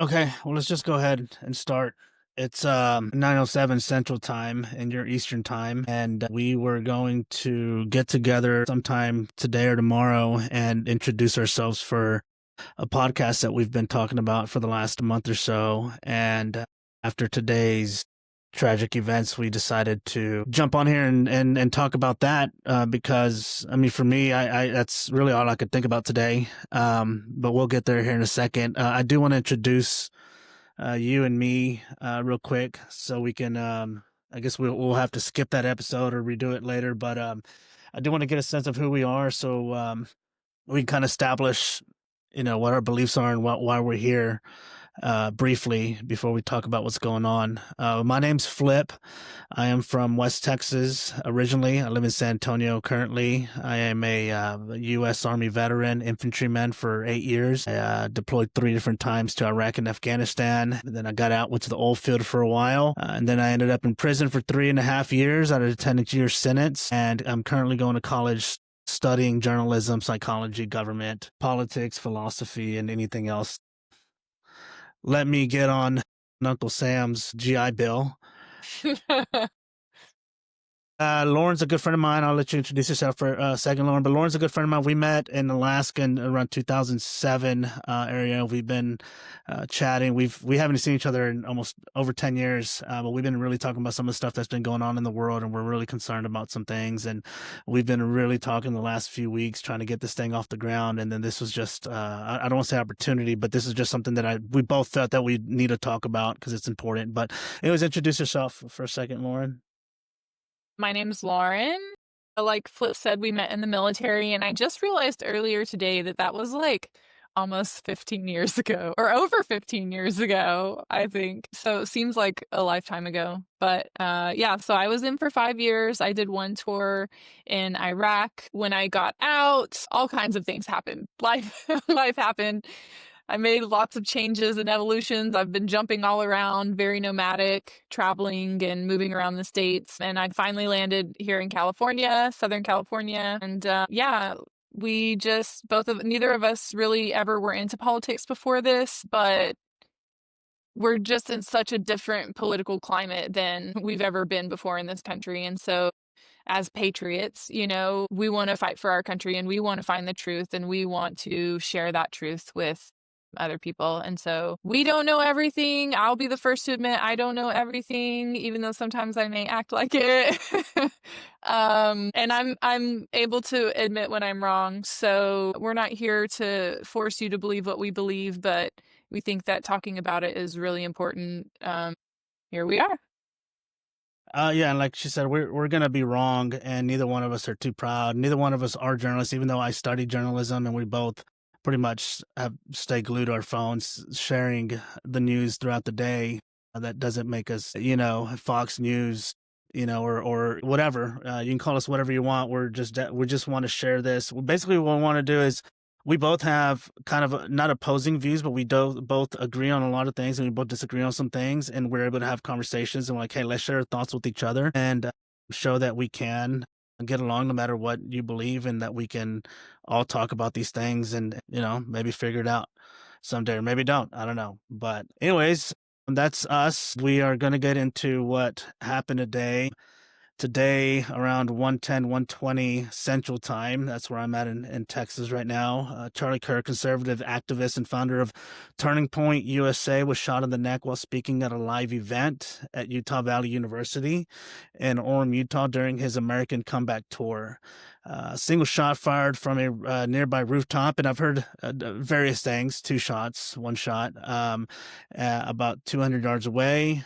Okay, well, let's just go ahead and start. It's 9:07 Central Time in your Eastern Time, and we were going to get together sometime today or tomorrow and introduce ourselves for a podcast that we've been talking about for the last month or so. And after today's tragic events, we decided to jump on here and talk about that because, I mean, for me, I that's really all I could think about today. But we'll get there here in a second. I do want to introduce you and me real quick so we can. I guess we'll have to skip that episode or redo it later. But I do want to get a sense of who we are, so we can kind of establish, what our beliefs are and why we're here briefly before we talk about what's going on. My name's Flip. I am from West Texas originally. I live in San Antonio currently. I am a U.S. Army veteran, infantryman for 8 years. I deployed 3 different times to Iraq and Afghanistan. And then I got out, went to the oil field for a while. And then I ended up in prison for 3.5 years out of a 10-year sentence. And I'm currently going to college studying journalism, psychology, government, politics, philosophy, and anything else. Let me get on Uncle Sam's GI Bill. Lauren's a good friend of mine. I'll let you introduce yourself for a second, Lauren. But Lauren's a good friend of mine. We met in Alaska in around 2007 area. We've been chatting. We haven't seen each other in almost over 10 years, but we've been really talking about some of the stuff that's been going on in the world, and we're really concerned about some things. And we've been really talking the last few weeks, trying to get this thing off the ground. And then this was just, I don't want to say opportunity, but this is just something that we both felt that we need to talk about because it's important. But anyways, introduce yourself for a second, Lauren. My name's Lauren. Like Flip said, we met in the military, and I just realized earlier today that that was like almost 15 years ago, or over 15 years ago, I think. So it seems like a lifetime ago. But yeah, so I was in for 5 years. I did one tour in Iraq. When I got out, all kinds of things happened. Life happened. I made lots of changes and evolutions. I've been jumping all around, very nomadic, traveling and moving around the States. And I finally landed here in California, Southern California. And yeah, we just, neither of us really ever were into politics before this, but we're just in such a different political climate than we've ever been before in this country. And so as patriots, we want to fight for our country and we want to find the truth and we want to share that truth with other people. And so we don't know everything. I'll be the first to admit I don't know everything, even though sometimes I may act like it. And I'm able to admit when I'm wrong. So we're not here to force you to believe what we believe, but we think that talking about it is really important. Here we are. Yeah, and like she said, we're gonna be wrong, and neither one of us are too proud. Neither one of us are journalists, even though I studied journalism, and we both pretty much have stayed glued to our phones, sharing the news throughout the day. That doesn't make us, Fox News, or whatever. You can call us whatever you want. We just want to share this. Basically, what we want to do is we both have kind of not opposing views, but we do both agree on a lot of things and we both disagree on some things. And we're able to have conversations and we're like, hey, let's share our thoughts with each other and show that we can get along no matter what you believe and that we can all talk about these things and, maybe figure it out someday or maybe don't. I don't know. But anyways, that's us. We are going to get into what happened today. Today, around 1:10, 1:20 Central Time. That's where I'm at in Texas right now. Charlie Kirk, conservative activist and founder of Turning Point USA, was shot in the neck while speaking at a live event at Utah Valley University in Orem, Utah during his American Comeback Tour. A single shot fired from a nearby rooftop, and I've heard various things, 2 shots, 1 shot, about 200 yards away.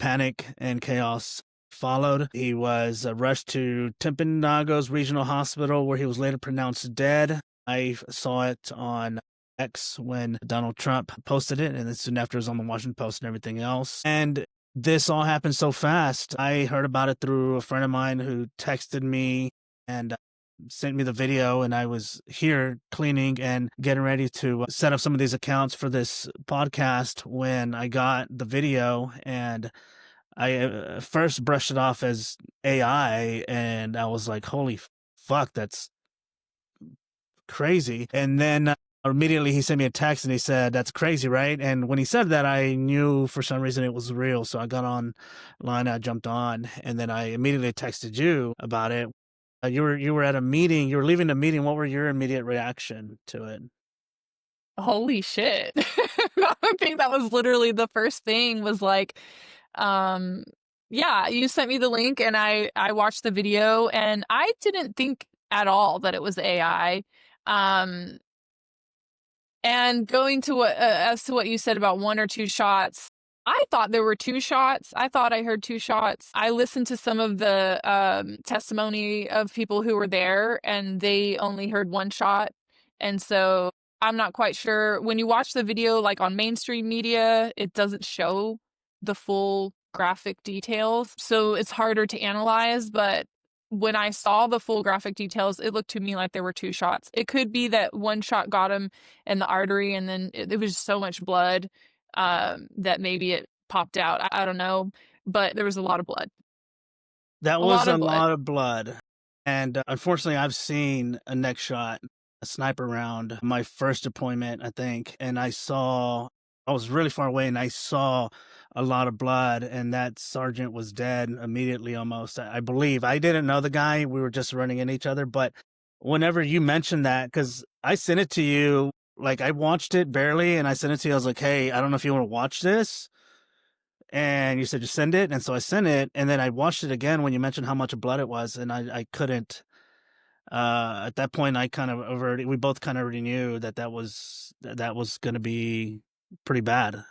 Panic and chaos followed. He was rushed to Timpanogos Regional Hospital, where he was later pronounced dead. I saw it on X when Donald Trump posted it, and then soon after it was on the Washington Post and everything else. And this all happened so fast. I heard about it through a friend of mine who texted me and sent me the video, and I was here cleaning and getting ready to set up some of these accounts for this podcast when I got the video, and I first brushed it off as AI, and I was like, holy fuck, that's crazy. And then immediately he sent me a text and he said, "That's crazy, right?" And when he said that, I knew for some reason it was real. So I got online, I jumped on, and then I immediately texted you about it. You were at a meeting. You were leaving the meeting. What were your immediate reaction to it? Holy shit. I think that was literally the first thing was like, um, yeah, you sent me the link and I watched the video and I didn't think at all that it was AI. Um, and going to what as to what you said about one or two shots, I thought there were two shots. I thought I heard two shots. I listened to some of the testimony of people who were there, and they only heard one shot. And so I'm not quite sure. When you watch the video, like on mainstream media, it doesn't show the full graphic details, so it's harder to analyze. But when I saw the full graphic details, it looked to me like there were two shots. It could be that one shot got him in the artery, and then it was so much blood that maybe it popped out. I don't know, but there was a lot of blood. That A was lot a of blood. lot of blood. And unfortunately, I've seen a neck shot, a sniper round, my first deployment, I think. And I was really far away and I saw a lot of blood. And that sergeant was dead immediately almost, I believe. I didn't know the guy. We were just running into each other. But whenever you mentioned that, because I sent it to you, like I watched it barely and I sent it to you. I was like, hey, I don't know if you want to watch this. And you said just send it, and so I sent it, and then I watched it again when you mentioned how much blood it was, and I couldn't. At that point, I kind of already we both kind of already knew that that was going to be pretty bad.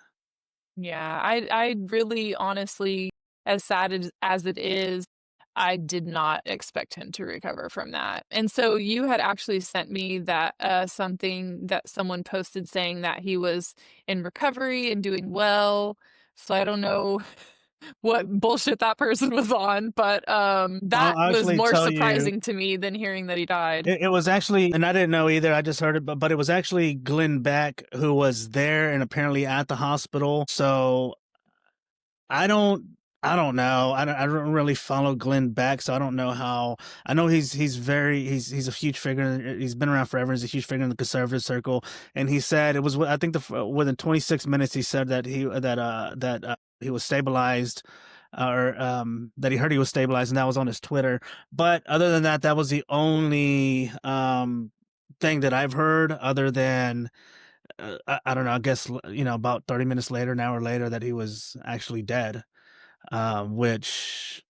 Yeah, I really honestly, as sad as it is, I did not expect him to recover from that. And so you had actually sent me that something that someone posted saying that he was in recovery and doing well. So I don't know what bullshit that person was on, but that I'll was actually more tell you, surprising to me than hearing that he died. it was actually, and I didn't know either. I just heard it, but it was actually Glenn Beck who was there and apparently at the hospital. So I don't I don't know. I don't really follow Glenn Beck, so I don't know how. I know he's a huge figure. He's been around forever. He's a huge figure in the conservative circle. And he said it was I think within 26 minutes he said that he was stabilized, or that he heard he was stabilized, and that was on his Twitter. But other than that, that was the only thing that I've heard. Other than I don't know. I guess about 30 minutes later, an hour later, that he was actually dead. Which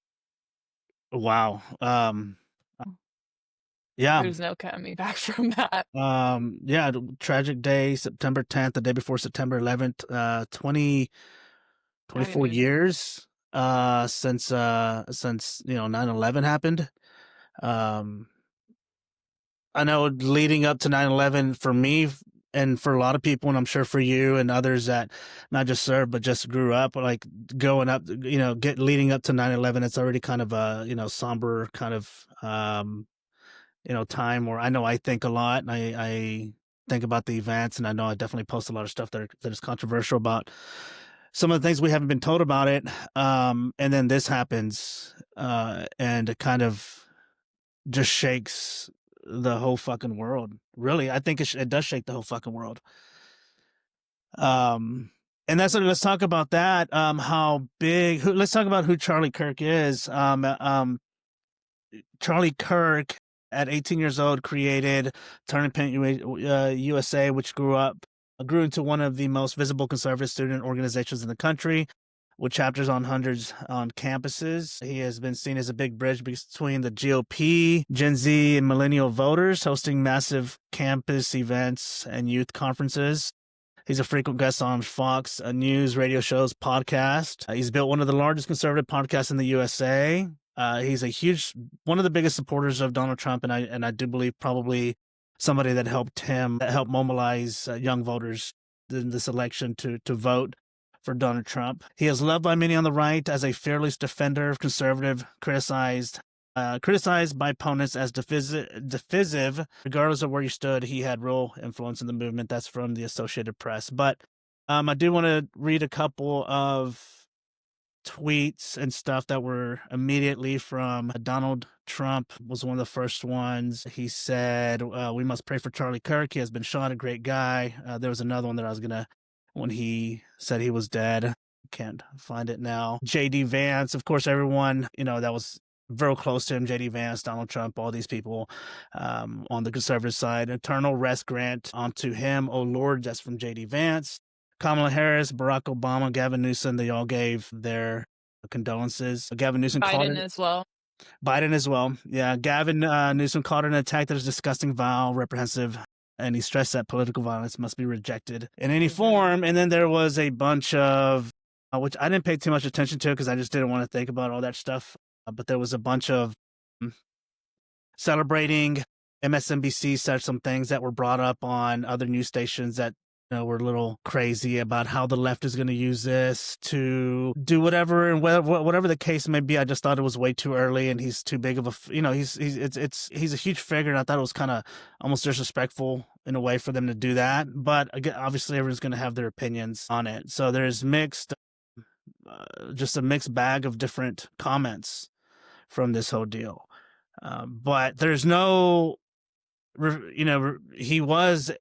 wow. Yeah. There's no coming back from that. Yeah, tragic day, September 10th, the day before September 11th, 24 I years since 9/11 happened. Um I know leading up to 9/11 for me and for a lot of people, and I'm sure for you and others that not just served but just grew up, like going up, get leading up to 9/11, it's already kind of a, somber kind of time where I know I think a lot, and I think about the events, and I know I definitely post a lot of stuff that is controversial about some of the things we haven't been told about it. And then this happens, and it kind of just shakes the whole fucking world. Really, I think it does shake the whole fucking world. Um, and let's talk about that. How big? Let's talk about who Charlie Kirk is. Charlie Kirk, at 18 years old, created Turning Point USA, which grew into one of the most visible conservative student organizations in the country, with chapters on hundreds on campuses. He has been seen as a big bridge between the GOP, Gen Z, and millennial voters, hosting massive campus events and youth conferences. He's a frequent guest on Fox News, radio shows, podcast. He's built one of the largest conservative podcasts in the USA. He's one of the biggest supporters of Donald Trump, and I do believe probably somebody that helped mobilize young voters in this election to vote for Donald Trump. He is loved by many on the right as a fearless defender of conservative, criticized by opponents as divisive. Regardless of where you stood, he had real influence in the movement. That's from the Associated Press. But I do want to read a couple of tweets and stuff that were immediately from Donald Trump was one of the first ones. He said, "We must pray for Charlie Kirk. He has been shot. A great guy." There was another one that I was gonna when he said he was dead. Can't find it now. JD Vance, of course, everyone that was very close to him. JD Vance, Donald Trump, all these people on the conservative side. Eternal rest grant unto him, O Lord. That's from JD Vance. Kamala Harris, Barack Obama, Gavin Newsom, they all gave their condolences. Gavin Newsom called Biden it as well. Biden as well. Yeah, Gavin Newsom called it an attack that is disgusting, vile, reprehensive, and he stressed that political violence must be rejected in any form. And then there was a bunch of, which I didn't pay too much attention to because I just didn't want to think about all that stuff. But there was a bunch of celebrating. MSNBC said some things that were brought up on other news stations that were a little crazy about how the left is going to use this to do whatever, and whatever the case may be. I just thought it was way too early, and he's too big of a, he's a huge figure, and I thought it was kind of almost disrespectful in a way for them to do that. But again, obviously, everyone's going to have their opinions on it, so there's just a mixed bag of different comments from this whole deal. But there's no, he was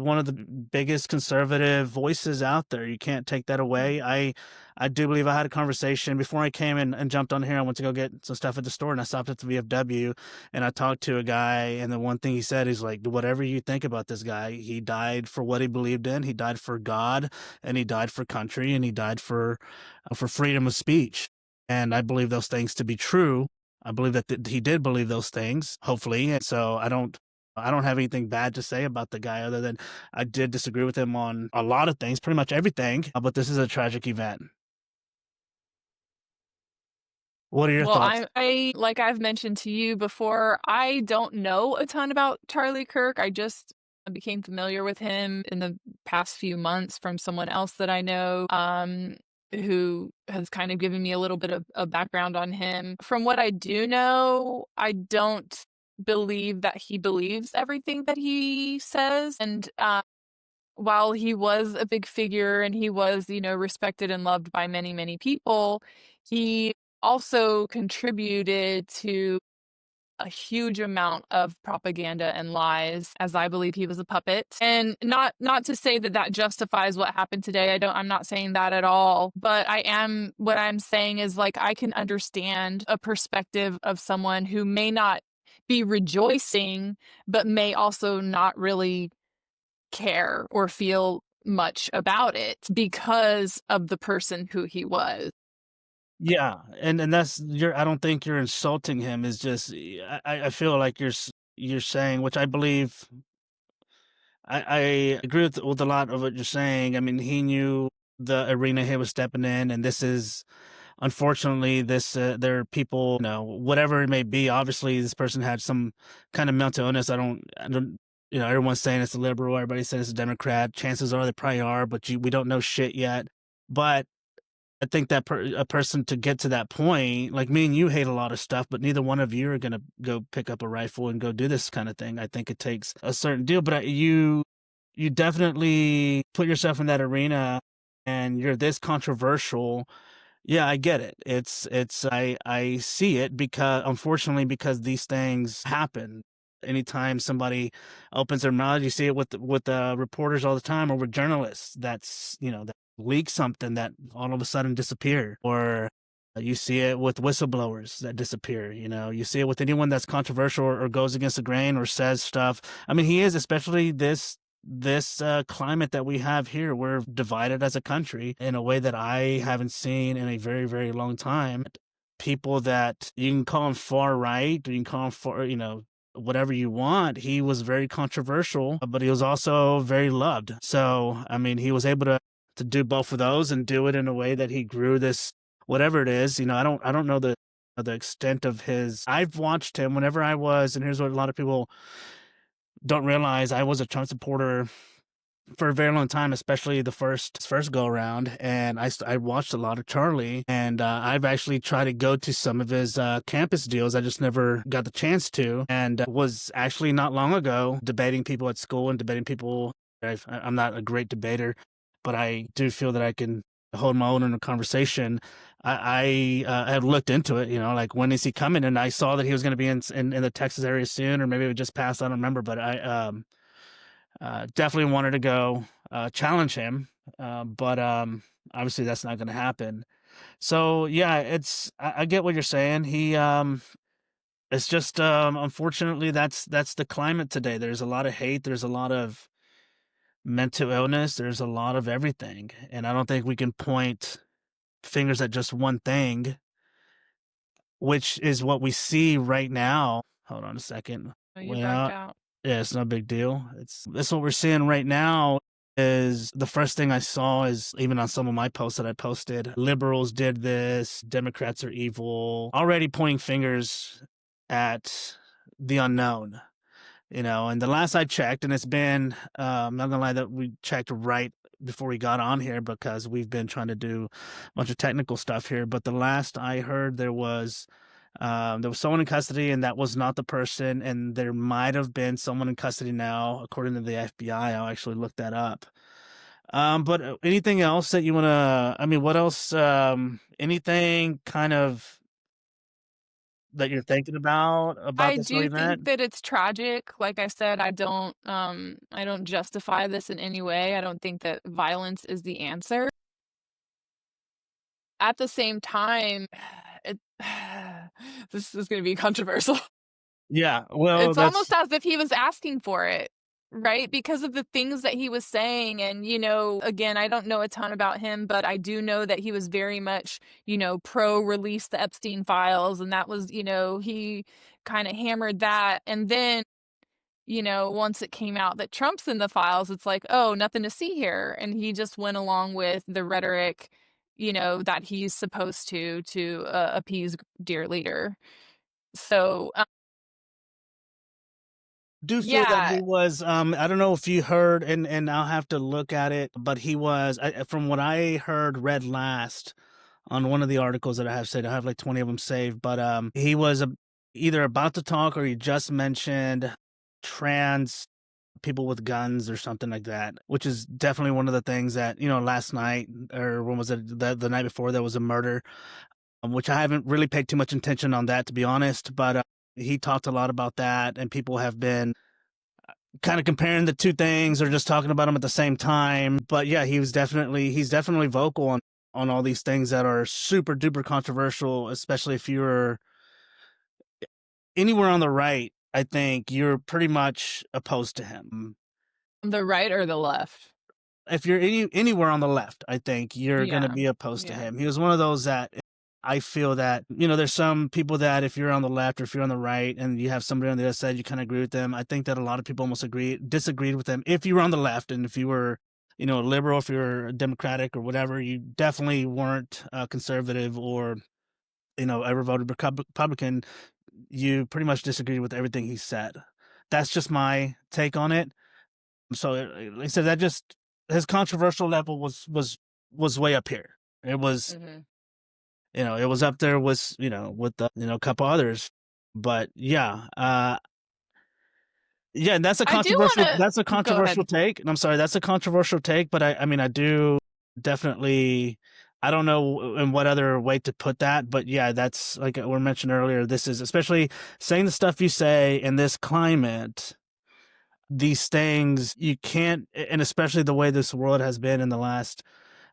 one of the biggest conservative voices out there. You can't take that away. I do believe I had a conversation before I came and jumped on here. I went to go get some stuff at the store, and I stopped at the VFW, and I talked to a guy, and the one thing he said is like, whatever you think about this guy, he died for what he believed in. He died for God, and he died for country, and he died for freedom of speech. And I believe those things to be true. I believe that he did believe those things, hopefully. And so I don't have anything bad to say about the guy other than I did disagree with him on a lot of things, pretty much everything. But this is a tragic event. What are your Well, thoughts? I like I've mentioned to you before, I don't know a ton about Charlie Kirk. I just became familiar with him in the past few months from someone else that I know, who has kind of given me a little bit of a background on him. From what I do know, I don't believe that he believes everything that he says. And while he was a big figure and he was, respected and loved by many, many people, he also contributed to a huge amount of propaganda and lies, as I believe he was a puppet. And not to say that that justifies what happened today. I'm not saying that at all, but what I'm saying is, like, I can understand a perspective of someone who may not be rejoicing, but may also not really care or feel much about it because of the person who he was. Yeah, and that's I don't think you're insulting him. Is just I feel like you're saying, which I believe. I agree with a lot of what you're saying. I mean, he knew the arena he was stepping in, and this is unfortunately there are people, whatever it may be. Obviously, this person had some kind of mental illness. I don't. Everyone's saying it's a liberal. Everybody's saying it's a Democrat. Chances are they probably are, but we don't know shit yet. But I think that a person to get to that point, like me and you hate a lot of stuff, but neither one of you are going to go pick up a rifle and go do this kind of thing. I think it takes a certain deal, but you definitely put yourself in that arena and you're this controversial. Yeah, I get it. I see it because these things happen. Anytime somebody opens their mouth, you see it with reporters all the time, or with journalists. That leak something that all of a sudden disappear, or you see it with whistleblowers that disappear. You see it with anyone that's controversial or goes against the grain or says stuff. I mean, he is, especially this climate that we have here. We're divided as a country in a way that I haven't seen in a very, very long time. People that you can call him far right, or you can call him far, whatever you want. He was very controversial, but he was also very loved. So, I mean, he was able to do both of those and do it in a way that he grew this, whatever it is. I don't know the extent of his. I've watched him whenever I was, and here's what a lot of people don't realize: I was a Trump supporter for a very long time, especially the first go around, and I watched a lot of Charlie, and I've actually tried to go to some of his campus deals. I just never got the chance to, and was actually not long ago debating people at school and debating people. I'm not a great debater, but I do feel that I can hold my own in a conversation, I had looked into it, like when is he coming? And I saw that he was going to be in the Texas area soon, or maybe it just passed. I don't remember, but I definitely wanted to go challenge him. But obviously that's not going to happen. So yeah, I get what you're saying. It's just unfortunately that's the climate today. There's a lot of hate. There's a lot of mental illness. There's a lot of everything, and I don't think we can point fingers at just one thing, which is what we see right now. Hold on a second. Oh, you bugged Well, out. yeah, it's no big deal. It's what we're seeing right now. Is the first thing I saw is even on some of my posts that I posted. Liberals did this. Democrats are evil. Already pointing fingers at the unknown. And the last I checked, and it's been, I'm not gonna lie that we checked right before we got on here because we've been trying to do a bunch of technical stuff here. But the last I heard, there was someone in custody, and that was not the person. And there might have been someone in custody now, according to the FBI. I'll actually look that up. But anything else that you wanna? I mean, what else? Anything kind of that you're thinking about I this whole do think event? that it's tragic. Like I said, I don't justify this in any way. I don't think that violence is the answer. At the same time, it this is gonna be controversial. Yeah, well, It's that's almost as if he was asking for it, right? Because of the things that he was saying. And, again, I don't know a ton about him, but I do know that he was very much, pro release the Epstein files. And that was, he kind of hammered that. And then, once it came out that Trump's in the files, it's like, oh, nothing to see here. And he just went along with the rhetoric, that he's supposed to appease dear leader. So, do feel that yeah, he was I don't know if you heard, and I'll have to look at it, but he was from what I heard read last on one of the articles that I have said. I have like 20 of them saved, but he was either about to talk or he just mentioned trans people with guns or something like that, which is definitely one of the things that, last night, or when was it, the night before, there was a murder, which I haven't really paid too much attention on that, to be honest, but he talked a lot about that, and people have been kind of comparing the two things or just talking about them at the same time. But yeah, he's definitely vocal on all these things that are super duper controversial, especially if you're anywhere on the right. I think you're pretty much opposed to him. the right or the left. If you're anywhere on the left, I think you're going to Yeah. be opposed to Yeah. him. He was one of those that I feel that, there's some people that if you're on the left or if you're on the right and you have somebody on the other side, you kind of agree with them. I think that a lot of people almost disagreed with them. If you were on the left and if you were, a liberal, if you're democratic or whatever, you definitely weren't conservative or, ever voted Republican. You pretty much disagreed with everything he said. That's just my take on it. So like I said, that just his controversial level was way up here. It was, Mhm. it was up there with, with the, a couple others. But yeah, yeah, and I do wanna that's a go controversial ahead. take. And I'm sorry, that's a controversial take, but I mean I do definitely, I don't know in what other way to put that, but yeah, that's like we mentioned earlier, this is especially saying the stuff you say in this climate, these things you can't, and especially the way this world has been in the last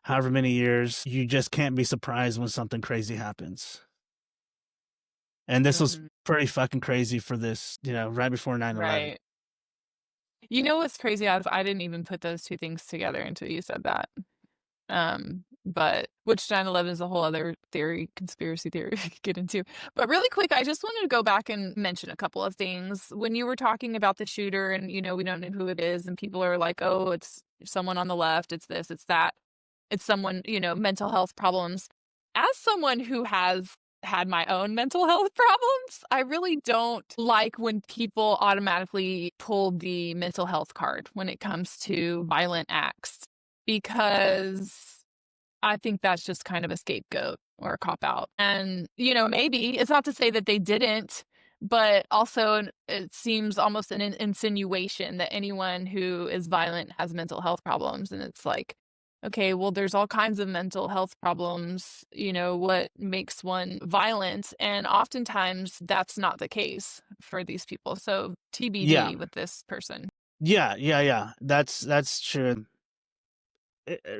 however many years, you just can't be surprised when something crazy happens. And this was Mhm. pretty fucking crazy for this, right before 9/11. Right. You know what's crazy is I didn't even put those 2 things together until you said that. But which 9/11 is a whole other conspiracy theory we could get into. But really quick, I just wanted to go back and mention a couple of things. When you were talking about the shooter and, we don't know who it is, and people are like, "Oh, it's someone on the left, it's this, it's that. It's someone, mental health problems." As someone who has had my own mental health problems, I really don't like when people automatically pull the mental health card when it comes to violent acts, because I think that's just kind of a scapegoat or a cop out. And, maybe it's not to say that they didn't, but also it seems almost an insinuation that anyone who is violent has mental health problems. And it's like, okay, well, there's all kinds of mental health problems, what makes one violent, and oftentimes that's not the case for these people. So Yeah, TBD with this person. yeah. That's true.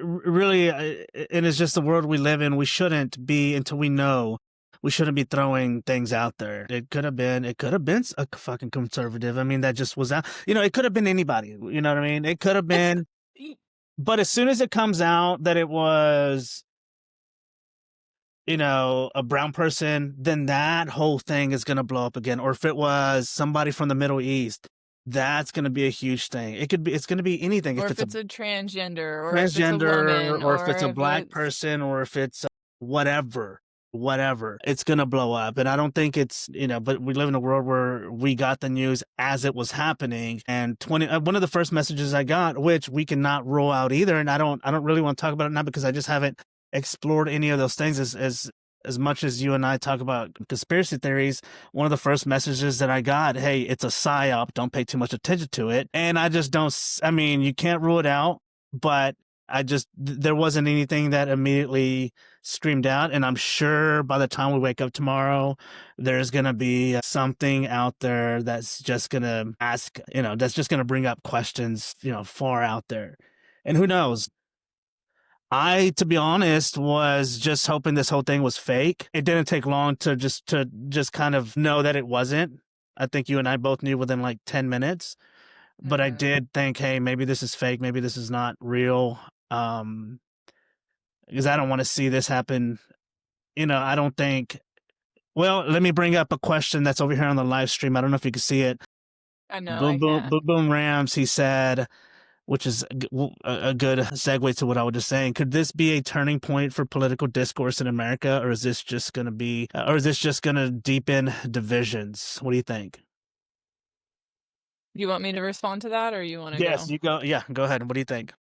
Really, and it's just the world we live in. We shouldn't be until we know. We shouldn't be throwing things out there. It could have been a fucking conservative. I mean, that just was out. It could have been anybody. You know what I mean? It could have It's been. But as soon as it comes out that it was, a brown person, then that whole thing is going to blow up again. Or if it was somebody from the Middle East, that's going to be a huge thing. It's going to be anything. or If if it's a it's a transgender, or if it's a transgender, woman, or if or it's a if black it's person, or if it's whatever, it's going to blow up. And I don't think but we live in a world where we got the news as it was happening. And one of the first messages I got, which we cannot rule out either. And I don't really want to talk about it now because I just haven't explored any of those things as much as you and I talk about conspiracy theories. One of the first messages that I got, hey, it's a psyop. Don't pay too much attention to it. And I just don't, I mean, you can't rule it out, but there wasn't anything that immediately screamed out. And I'm sure by the time we wake up tomorrow, there's going to be something out there that's just going to that's just going to bring up questions, far out there. And who knows? To be honest, was just hoping this whole thing was fake. It didn't take long to just kind of know that it wasn't. I think you and I both knew within like 10 minutes. But I Mhm. did think, hey, maybe this is fake. Maybe this is not real. Because I don't want to see this happen. I don't think. Well, let me bring up a question that's over here on the live stream. I don't know if you can see it. I know Boom, I boom, can't. boom, boom, Rams. He said, which is a good segue to what I was just saying. Could this be a turning point for political discourse in America, or is this just going to deepen divisions? What do you think? You want me to respond to that, or you want to Yes, go? you go. Yeah, go ahead. What do you think?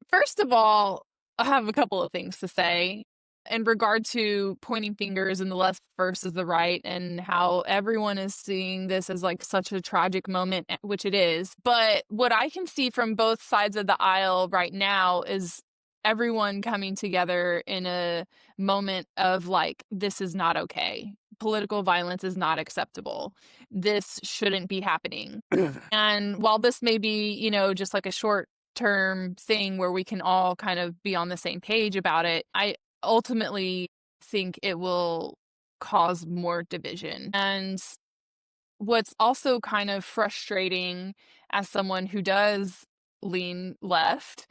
First of all, I have a couple of things to say in regard to pointing fingers in the left versus the right, and how everyone is seeing this as like such a tragic moment, which it is. But what I can see from both sides of the aisle right now is everyone coming together in a moment of like, this is not okay. Political violence is not acceptable. This shouldn't be happening. And while this may be, just like a short term thing where we can all kind of be on the same page about it, I ultimately think it will cause more division. And what's also kind of frustrating as someone who does lean left,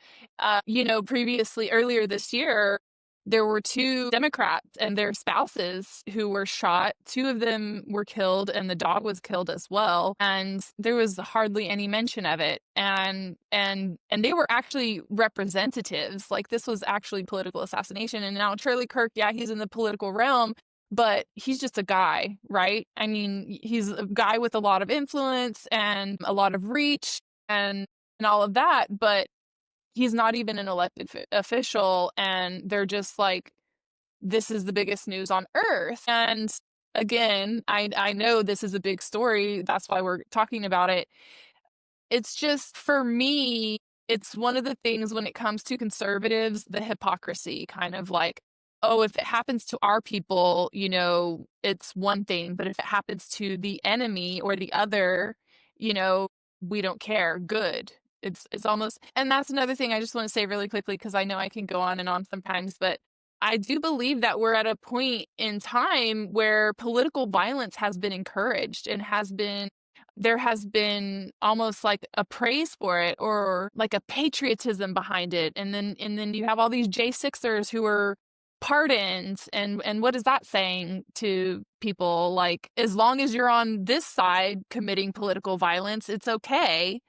previously, earlier this year, there were two Democrats and their spouses who were shot. Two of them were killed, and the dog was killed as well. And there was hardly any mention of it. And they were actually representatives. Like, this was actually political assassination. And now Charlie Kirk, yeah, he's in the political realm, but he's just a guy, right? I mean, he's a guy with a lot of influence and a lot of reach and all of that, but he's not even an elected official, and they're just like, this is the biggest news on earth. And again, I know this is a big story, that's why we're talking about it. It's just, for me, it's one of the things when it comes to conservatives, the hypocrisy, kind of like, oh, if it happens to our people, it's one thing, but if it happens to the enemy or the other, you know, we don't care. Good. It's almost, and that's another thing I just want to say really quickly, because I know I can go on and on sometimes, but I do believe that we're at a point in time where political violence has been encouraged and there has been almost like a praise for it, or like a patriotism behind it. And then you have all these J6ers who are pardoned, and what is that saying to people? Like, as long as you're on this side committing political violence, it's okay.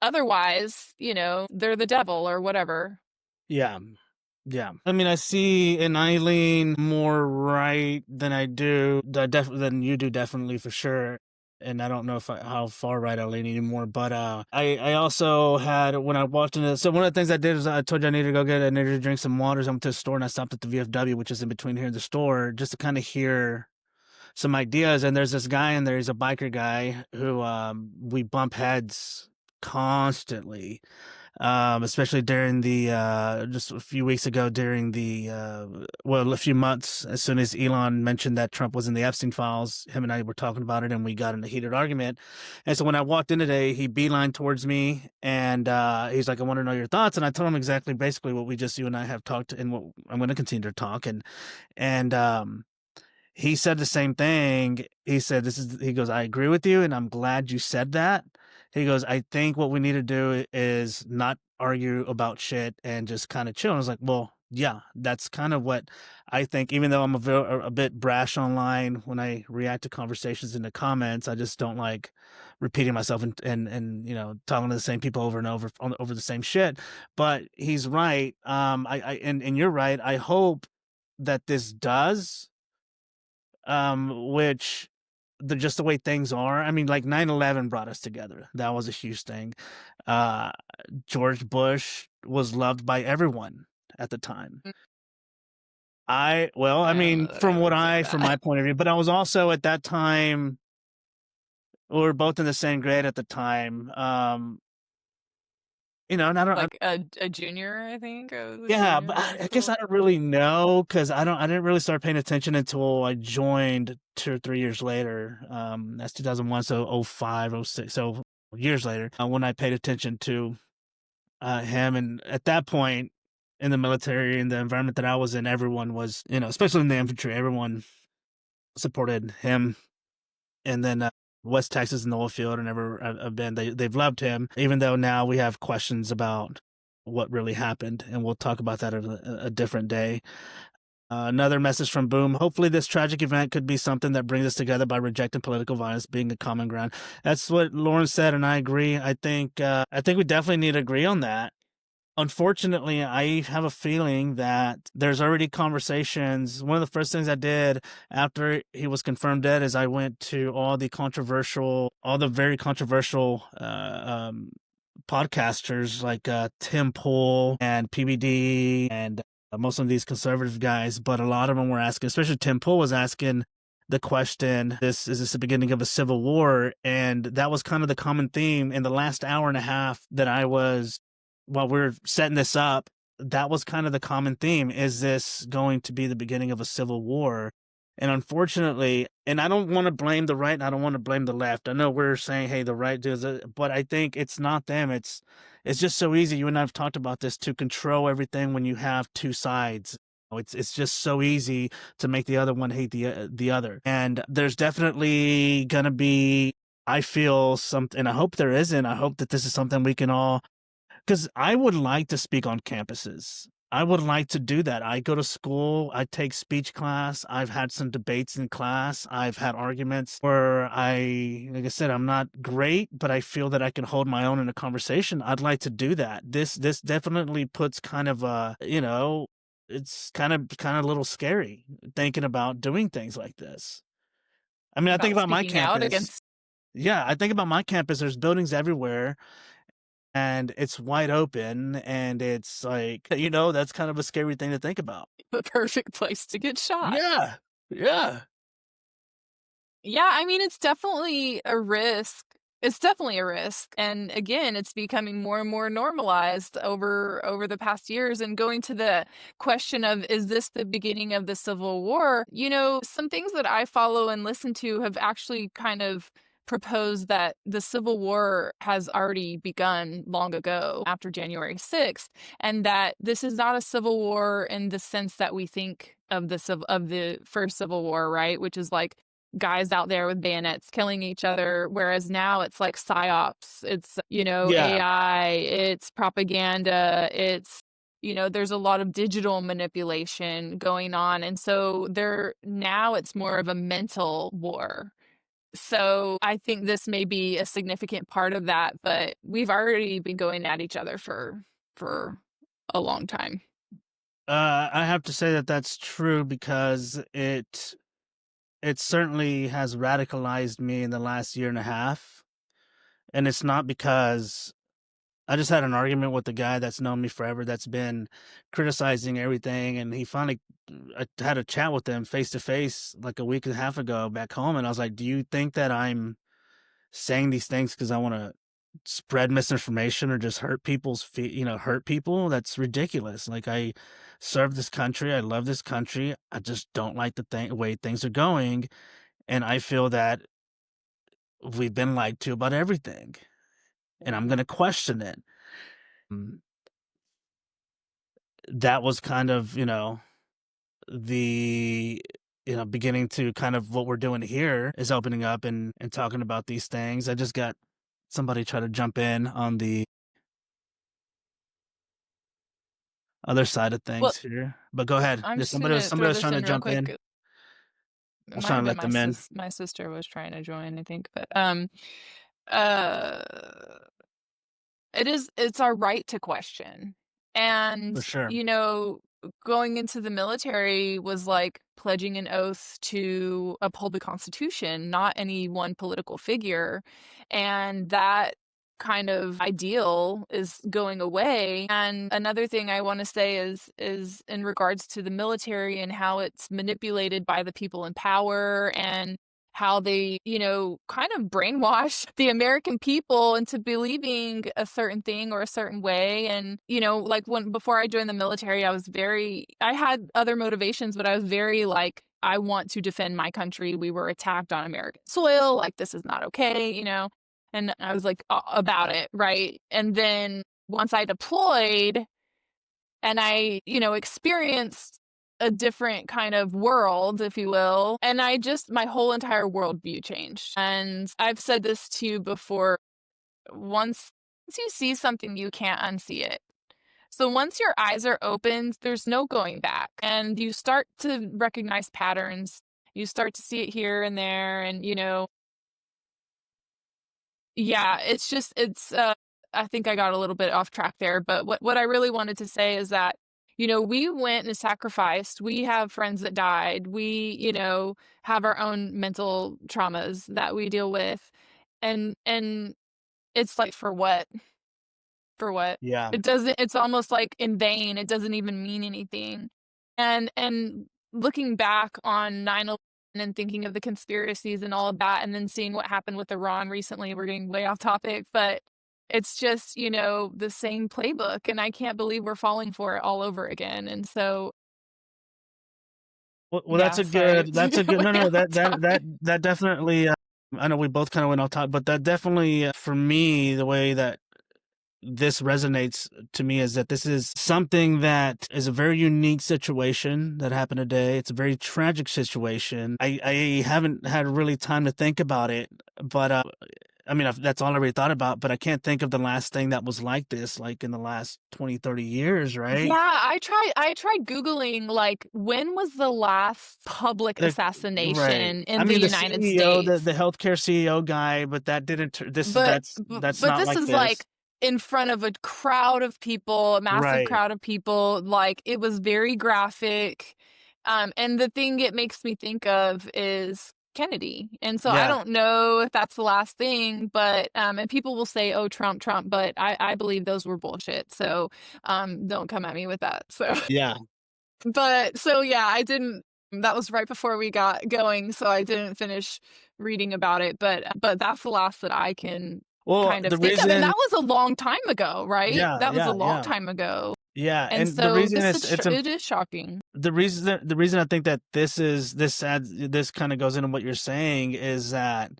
Otherwise, they're the devil or whatever. Yeah. Yeah. I mean, I see, and I lean more right than than you do, definitely, for sure. And I don't know how far right I lean anymore, but I also had, when I walked into, so one of the things I did is I told you I needed to drink some water. So I went to the store and I stopped at the VFW, which is in between here and the store, just to kind of hear some ideas. And there's this guy in there, he's a biker guy who we bump heads constantly, especially during the just a few weeks ago during the well, a few months as soon as Elon mentioned that Trump was in the Epstein files, him and I were talking about it and we got in a heated argument. And so when I walked in today, he beelined towards me and he's like, I want to know your thoughts. And I told him exactly basically what we just you and I have talked and what I'm going to continue to talk. And he said the same thing. He said, he goes, I agree with you, and I'm glad you said that. He goes, I think what we need to do is not argue about shit and just kind of chill. And I was like, well, yeah, that's kind of what I think. Even though I'm a bit brash online when I react to conversations in the comments, I just don't like repeating myself and talking to the same people over and over the same shit. But he's right. And you're right. I hope that this does which just the way things are. I mean, like 9/11 brought us together. That was a huge thing. Uh, George Bush was loved by everyone at the time. Well, I I don't mean, know that I would say from that. my point of view, but I was also at that time, we were both in the same grade at the time. And Like a junior, I think. I was a yeah, junior but in high I guess school. I don't really know because I didn't really start paying attention until I joined 2 or 3 years later. That's 2001, so '05, '06, so years later when I paid attention to him. And at that point in the military, in the environment that I was in, everyone was, especially in the infantry, everyone supported him. And then West Texas in the oil field and ever have been, they've loved him, even though now we have questions about what really happened, and we'll talk about that at a different day. Another message from Boom. Hopefully, this tragic event could be something that brings us together by rejecting political violence being a common ground. That's what Lauren said, and I agree. I think we definitely need to agree on that. Unfortunately, I have a feeling that there's already conversations. One of the first things I did after he was confirmed dead is I went to all the very controversial podcasters like Tim Pool and PBD and most of these conservative guys, but a lot of them were asking, especially Tim Pool was asking the question, this is this the beginning of a civil war? And that was kind of the common theme in the last hour and a half that while we're setting this up, that was kind of the common theme. Is this going to be the beginning of a civil war? And unfortunately, and I don't want to blame the right and I don't want to blame the left. I know we're saying, hey, the right does it, but I think it's not them. It's just so easy. You and I have talked about this, to control everything when you have two sides. It's just so easy to make the other one hate the other. And there's definitely gonna be, I feel something, and I hope there isn't. I hope that this is something we can all, because I would like to speak on campuses. I would like to do that. I go to school, I take speech class. I've had some debates in class. I've had arguments where like I said, I'm not great, but I feel that I can hold my own in a conversation. I'd like to do that. This definitely puts kind of it's kind of a little scary thinking about doing things like this. I mean, I think About about my speaking out campus. against. Yeah, I think about my campus. There's buildings everywhere and it's wide open and it's like, that's kind of a scary thing to think about. The perfect place to get shot. Yeah. Yeah. Yeah, I mean, it's definitely a risk. It's definitely a risk. And again, it's becoming more and more normalized over the past years. And going to the question of, is this the beginning of the Civil War? Some things that I follow and listen to have actually kind of proposed that the Civil War has already begun long ago after January 6th, and that this is not a civil war in the sense that we think of the first Civil War, right? Which is like guys out there with bayonets killing each other, whereas now it's like psyops, it's Yeah. AI, it's propaganda, it's there's a lot of digital manipulation going on, and so now it's more of a mental war. So I think this may be a significant part of that, but we've already been going at each other for a long time. I have to say that that's true because it certainly has radicalized me in the last year and a half. And it's not because I just had an argument with the guy that's known me forever, that's been criticizing everything. And he finally, I had a chat with him face to face like a week and a half ago back home. And I was like, do you think that I'm saying these things because I want to spread misinformation or just hurt hurt people, that's ridiculous. Like, I serve this country, I love this country, I just don't like the way things are going, and I feel that we've been lied to about everything, and I'm gonna question it. Mm, that was kind of, the beginning to kind of what we're doing here is opening up and talking about these things. I just got somebody try to jump in on the other side of Well, things here, but go ahead. I'm Yeah, just gonna somebody throw was this trying to in real jump quick. in. It I was might trying have to been let them in my sister was trying to join, I think, but uh it's our right to question. And, for sure. going into the military was like pledging an oath to uphold the Constitution, not any one political figure. And that kind of ideal is going away. And another thing I want to say is in regards to the military and how it's manipulated by the people in power, and how they, kind of brainwash the American people into believing a certain thing or a certain way. And, like when before I joined the military, I had other motivations, but I was very like, I want to defend my country. We were attacked on American soil. Like, this is not okay, And I was like about it, right? And then once I deployed, and I, experienced a different kind of world, if you will. And my whole entire worldview changed. And I've said this to you before. Once you see something, you can't unsee it. So once your eyes are opened, there's no going back. And you start to recognize patterns. You start to see it here and there. And, yeah, I think I got a little bit off track there, but what I really wanted to say is that, we went and sacrificed. We have friends that died. We, have our own mental traumas that we deal with. And it's like, for what? For what? Yeah. It's almost like in vain. It doesn't even mean anything. And looking back on 9/11 and thinking of the conspiracies and all of that, and then seeing what happened with Iran recently, we're getting way off topic, but it's just, the same playbook, and I can't believe we're falling for it all over again. And so, Well, yeah, sorry. that's a good Way no, no, off topic. that definitely, I know we both kinda went off top, but that definitely, for me, the way that this resonates to me is that this is something that is a very unique situation that happened today. It's a very tragic situation. I haven't had really time to think about it, but I mean, that's all I really thought about, but I can't think of the last thing that was like this, like in the last 20, 30 years, Yeah, right? I tried Googling, like, when was the last public The right. assassination I in the mean, the United CEO, the States? healthcare CEO guy, but that didn't But but that's but not this like is, this. like, in front of a crowd of people, a massive Right. crowd of people, like, it was very graphic. And the thing it makes me think of is Kennedy. And so I Yeah. don't know if that's the last thing, but and people will say, "Oh, Trump, Trump," but I believe those were bullshit. So don't come at me with that. So Yeah. but so yeah, I didn't that was right before we got going, so I didn't finish reading about it, but that's the last that I can Well, kind of the think of, and reason that was a long time ago, right? yeah, That was a yeah, long yeah. time ago. Yeah, And and the so reason this is is it is shocking. the reason I think that this kinda goes into what you're saying is that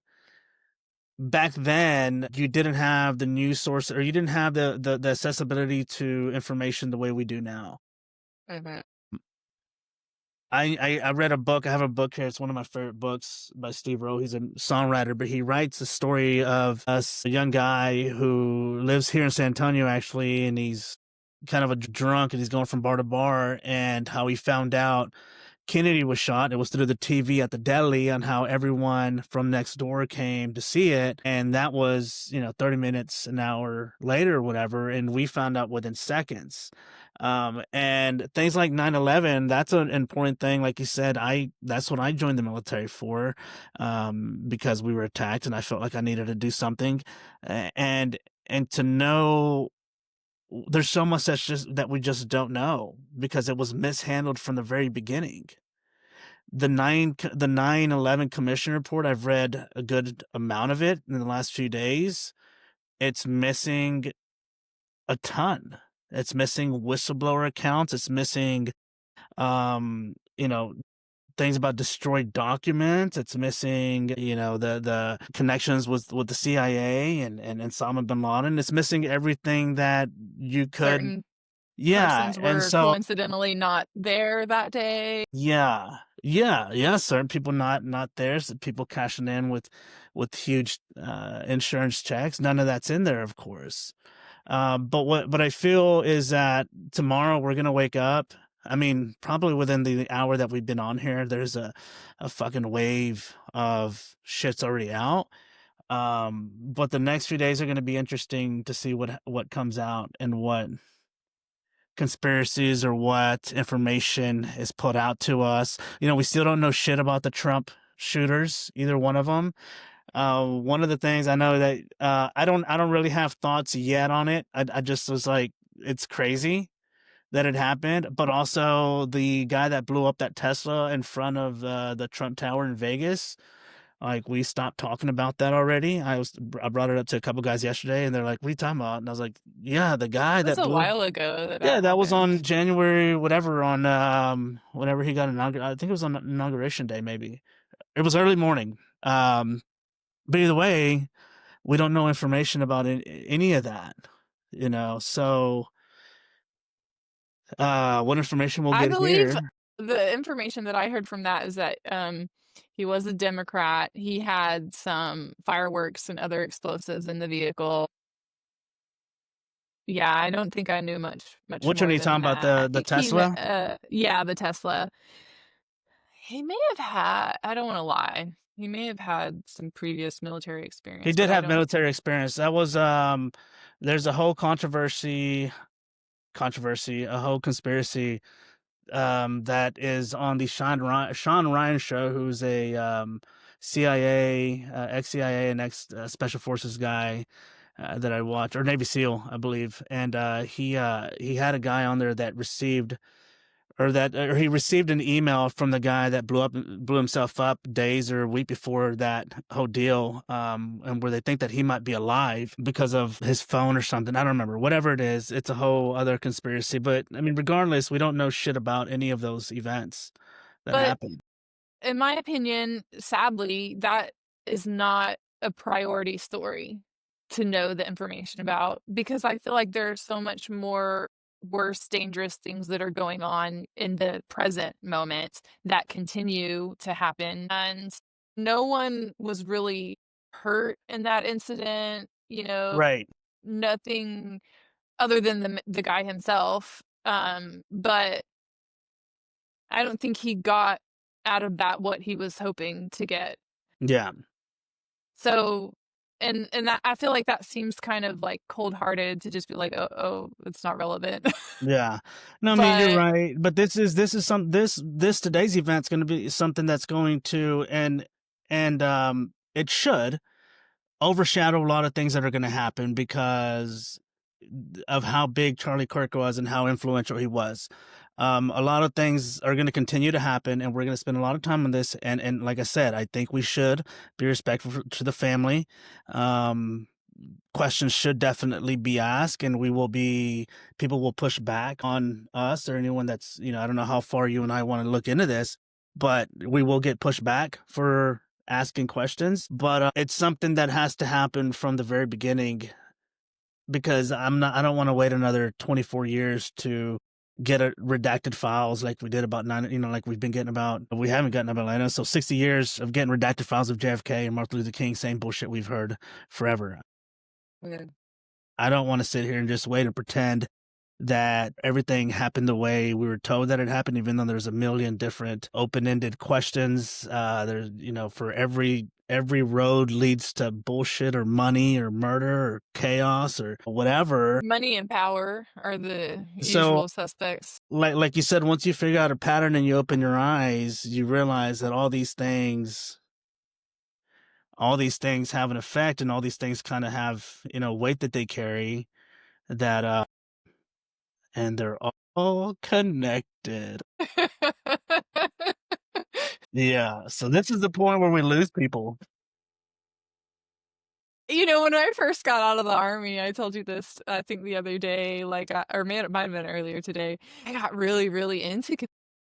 back then, you didn't have the news source or you didn't have the accessibility to information the way we do now. Mhm. I read a book. I have a book here. It's one of my favorite books by Steve Rowe. He's a songwriter, but he writes a story of us, a young guy who lives here in San Antonio, actually, and he's kind of a drunk and he's going from bar to bar, and how he found out Kennedy was shot. It was through the TV at the deli on how everyone from next door came to see it. And that was, 30 minutes, an hour later or whatever. And we found out within seconds. And things like 9/11, that's an important thing. Like you said, that's what I joined the military for, because we were attacked and I felt like I needed to do something. And to know there's so much that we just don't know because it was mishandled from the very beginning. The 9/11 commission report, I've read a good amount of it in the last few days, it's missing a ton. It's missing whistleblower accounts. It's missing, you know, things about destroyed documents. It's missing, the connections with the CIA and Osama bin Laden. It's missing everything that you could. Certain Yeah, persons and were so coincidentally not there that day. yeah, yeah. Certain people not there. People cashing in with huge insurance checks. None of that's in there, of course. But what I feel is that tomorrow we're gonna wake up. I mean, probably within the hour that we've been on here, there's a fucking wave of shit's already out. But the next few days are gonna be interesting to see what comes out and what conspiracies or what information is put out to us. We still don't know shit about the Trump shooters, either one of them. One of the things I know that I don't really have thoughts yet on it. I just was like, it's crazy that it happened, but also the guy that blew up that Tesla in front of the Trump Tower in Vegas. Like, we stopped talking about that already. I brought it up to a couple guys yesterday, and they're like, "What are you talking about?" And I was like, "Yeah, the guy It was that a blew." while ago that Yeah, that that was happened. on January whatever, on whenever he got inaugurated. I think it was on inauguration day, maybe. It was early morning. But either way, we don't know information about any of that, so what information we'll I get believe here. the information that I heard from that is that he was a Democrat. He had some fireworks and other explosives in the vehicle. Yeah, I don't think I knew much Which one are more you than talking about, that. I the think he Tesla? yeah, the Tesla. He may have had, I don't want to lie. He may have had some previous military He experience, did but I have don't. military experience. That was there's a whole controversy, a whole conspiracy that is on the Sean Ryan show, who's a CIA, ex CIA and ex Special Forces guy that I watch, or Navy SEAL, I believe. And he had a guy on there that he received an email from the guy that blew himself up days or a week before that whole deal, and where they think that he might be alive because of his phone or something. I don't remember. Whatever it is, it's a whole other conspiracy. But I mean, regardless, we don't know shit about any of those events that But happened. in my opinion, sadly, that is not a priority story to know the information about, because I feel like there are so much more worse, dangerous things that are going on in the present moment that continue to happen. And no one was really hurt in that incident, Right. nothing other than the guy himself. But I don't think he got out of that what he was hoping to get. Yeah. So, and that, I feel like that seems kind of like cold-hearted to just be like, "Oh, it's not relevant." Yeah. No, I mean, you're But right. But this is this today's event's going to be something that's going to, and it should overshadow a lot of things that are going to happen because of how big Charlie Kirk was and how influential he was. A lot of things are going to continue to happen, and we're going to spend a lot of time on this. And like I said, I think we should be respectful to the family. Um, Questions should definitely be asked, and people will push back on us or anyone that's, I don't know how far you and I want to look into this, but we will get pushed back for asking questions. But it's something that has to happen from the very beginning, because I don't want to wait another 24 years to get a redacted files like we did about like we haven't gotten about Atlanta. So 60 years of getting redacted files of JFK and Martin Luther King, same bullshit we've heard forever. yeah. I don't want to sit here and just wait and pretend that everything happened the way we were told that it happened, even though there's a million different open-ended questions. There's, for every road leads to bullshit or money or murder or chaos or whatever. Money and power are the So, usual suspects. like you said, once you figure out a pattern and you open your eyes, you realize that all these things have an effect, and all these things kind of have, weight that they carry, that and they're all connected. Yeah, so this is the point where we lose people. When I first got out of the army, I told you this, I think the other day, like, or it might have been earlier today. I got really, really into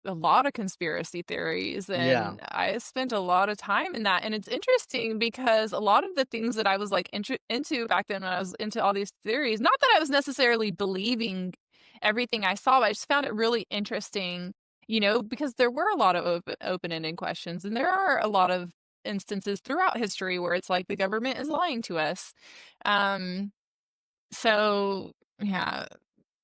a lot of conspiracy theories, Yeah. and I spent a lot of time in that. And it's interesting because a lot of the things that I was like into back then when I was into all these theories, not that I was necessarily believing everything I saw, but I just found it really interesting, because there were a lot of open-ended questions, and there are a lot of instances throughout history where it's like the government is lying to us. Um, so yeah,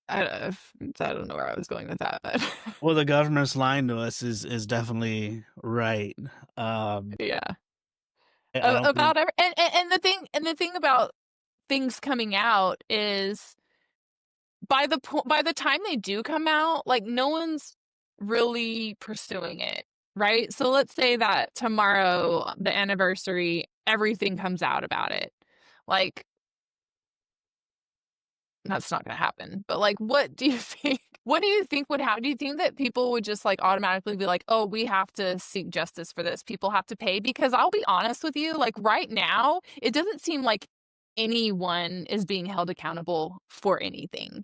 I don't know where I was going with that, but Well, the government's lying to us is definitely right. yeah. I don't think. About and the thing about things coming out is by the time they do come out, like no one's really pursuing it, right? So let's say that tomorrow, the anniversary, everything comes out about it. Like that's not going to happen. But like, what do you think? What do you think would happen? Do you think that people would just like automatically be like, oh, we have to seek justice for this? People have to pay? Because I'll be honest with you, like right now, it doesn't seem like anyone is being held accountable for anything.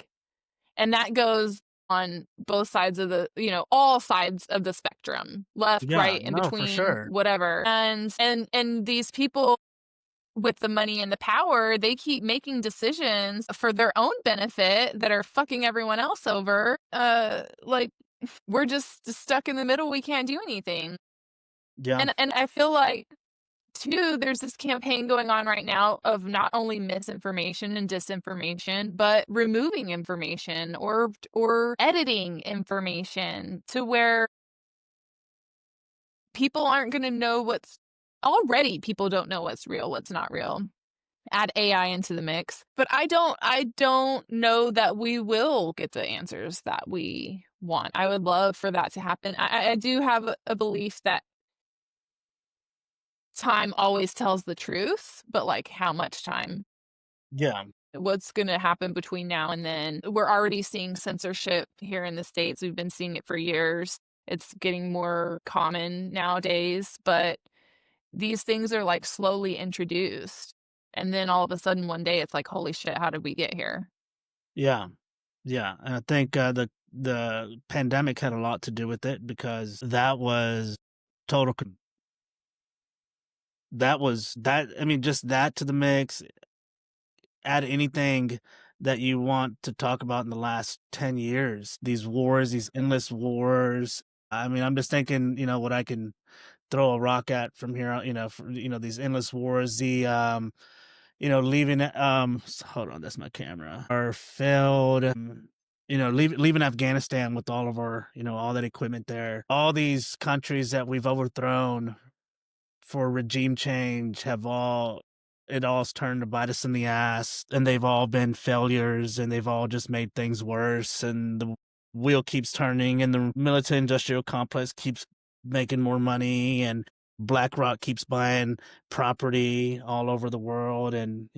And that goes on both sides of all sides of the spectrum, left, Yeah, right, in no, for between, sure. whatever. And these people with the money and the power, they keep making decisions for their own benefit that are fucking everyone else over. Like we're just stuck in the middle. We can't do anything. Yeah, And I feel like too, there's this campaign going on right now of not only misinformation and disinformation, but removing information or editing information to where people aren't going to know what's already people don't know what's real, what's not real. Add AI into the mix. But I don't know that we will get the answers that we want. I would love for that to happen. I do have a belief that time always tells the truth, but like how much time? yeah, What's going to happen between now and then? We're already seeing censorship here in the States. We've been seeing it for years. It's getting more common nowadays, but these things are like slowly introduced. And then all of a sudden one day it's like, holy shit, how did we get here? yeah, yeah. And I think the pandemic had a lot to do with it because that was total. That was that. I mean, just that to the mix. Add anything that you want to talk about in the last 10 years. These wars, these endless wars. I mean, I'm just thinking, what I can throw a rock at from here out, these endless wars, leaving hold on, that's my camera. Are failed, leaving Afghanistan with all of our, all that equipment there. All these countries that we've overthrown for regime change have all it all's turned to bite us in the ass, and they've all been failures, and they've all just made things worse, and the wheel keeps turning, and the military industrial complex keeps making more money, and BlackRock keeps buying property all over the world, and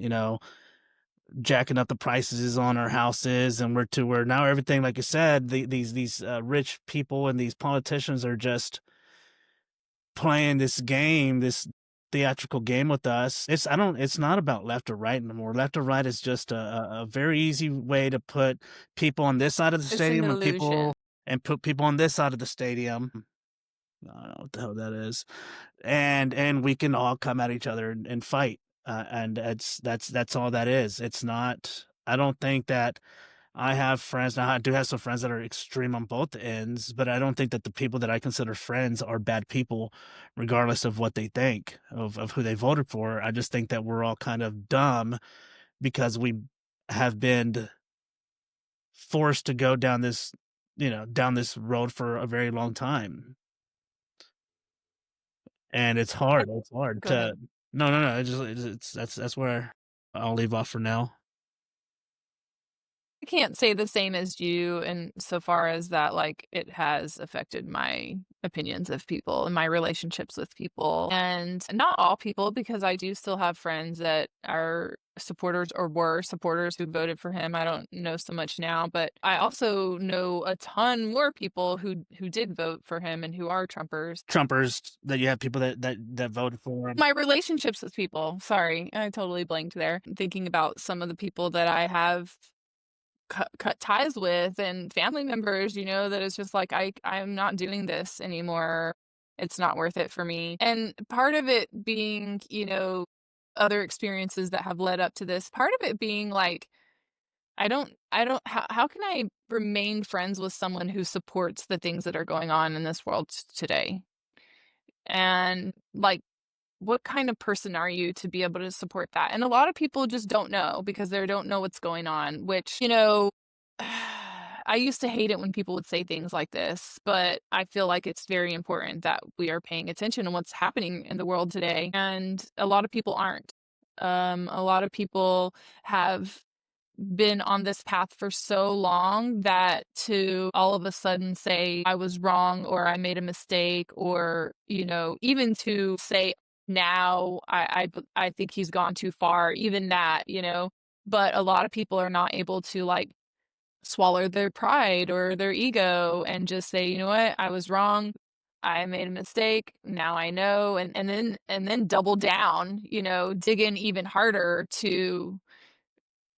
jacking up the prices on our houses, and we're to where now everything, like you said, these rich people and these politicians are just playing this game, this theatrical game with us. It's not about left or right anymore. Left or right is just a very easy way to put people on this side of the It's an stadium illusion. and put people on this side of the stadium. I don't know what the hell that is. And we can all come at each other and fight. And that's all that is. It's not I don't think that I have friends now. I do have some friends that are extreme on both ends, but I don't think that the people that I consider friends are bad people, regardless of what they think of who they voted for. I just think that we're all kind of dumb because we have been forced to go down this road for a very long time. And it's hard. It's hard Go to ahead. no, no, no. That's where I'll leave off for now. I can't say the same as you in so far as that, like, it has affected my opinions of people and my relationships with people. And not all people, because I do still have friends that are supporters or were supporters who voted for him. I don't know so much now, but I also know a ton more people who did vote for him and who are Trumpers. Trumpers, that you have people that voted for him. My relationships with people. Sorry, I totally blanked there. Thinking about some of the people that I have cut ties with and family members, that it's just like I'm not doing this anymore. It's not worth it for me. And part of it being, other experiences that have led up to this, part of it being like I don't how can I remain friends with someone who supports the things that are going on in this world today? And like what kind of person are you to be able to support that? And a lot of people just don't know because they don't know what's going on, which, I used to hate it when people would say things like this, but I feel like it's very important that we are paying attention to what's happening in the world today. And a lot of people aren't. A lot of people have been on this path for so long that to all of a sudden say I was wrong or I made a mistake or, even to say now I think he's gone too far, even that, but a lot of people are not able to like swallow their pride or their ego and just say, you know what, I was wrong. I made a mistake. Now I know. And then double down, dig in even harder to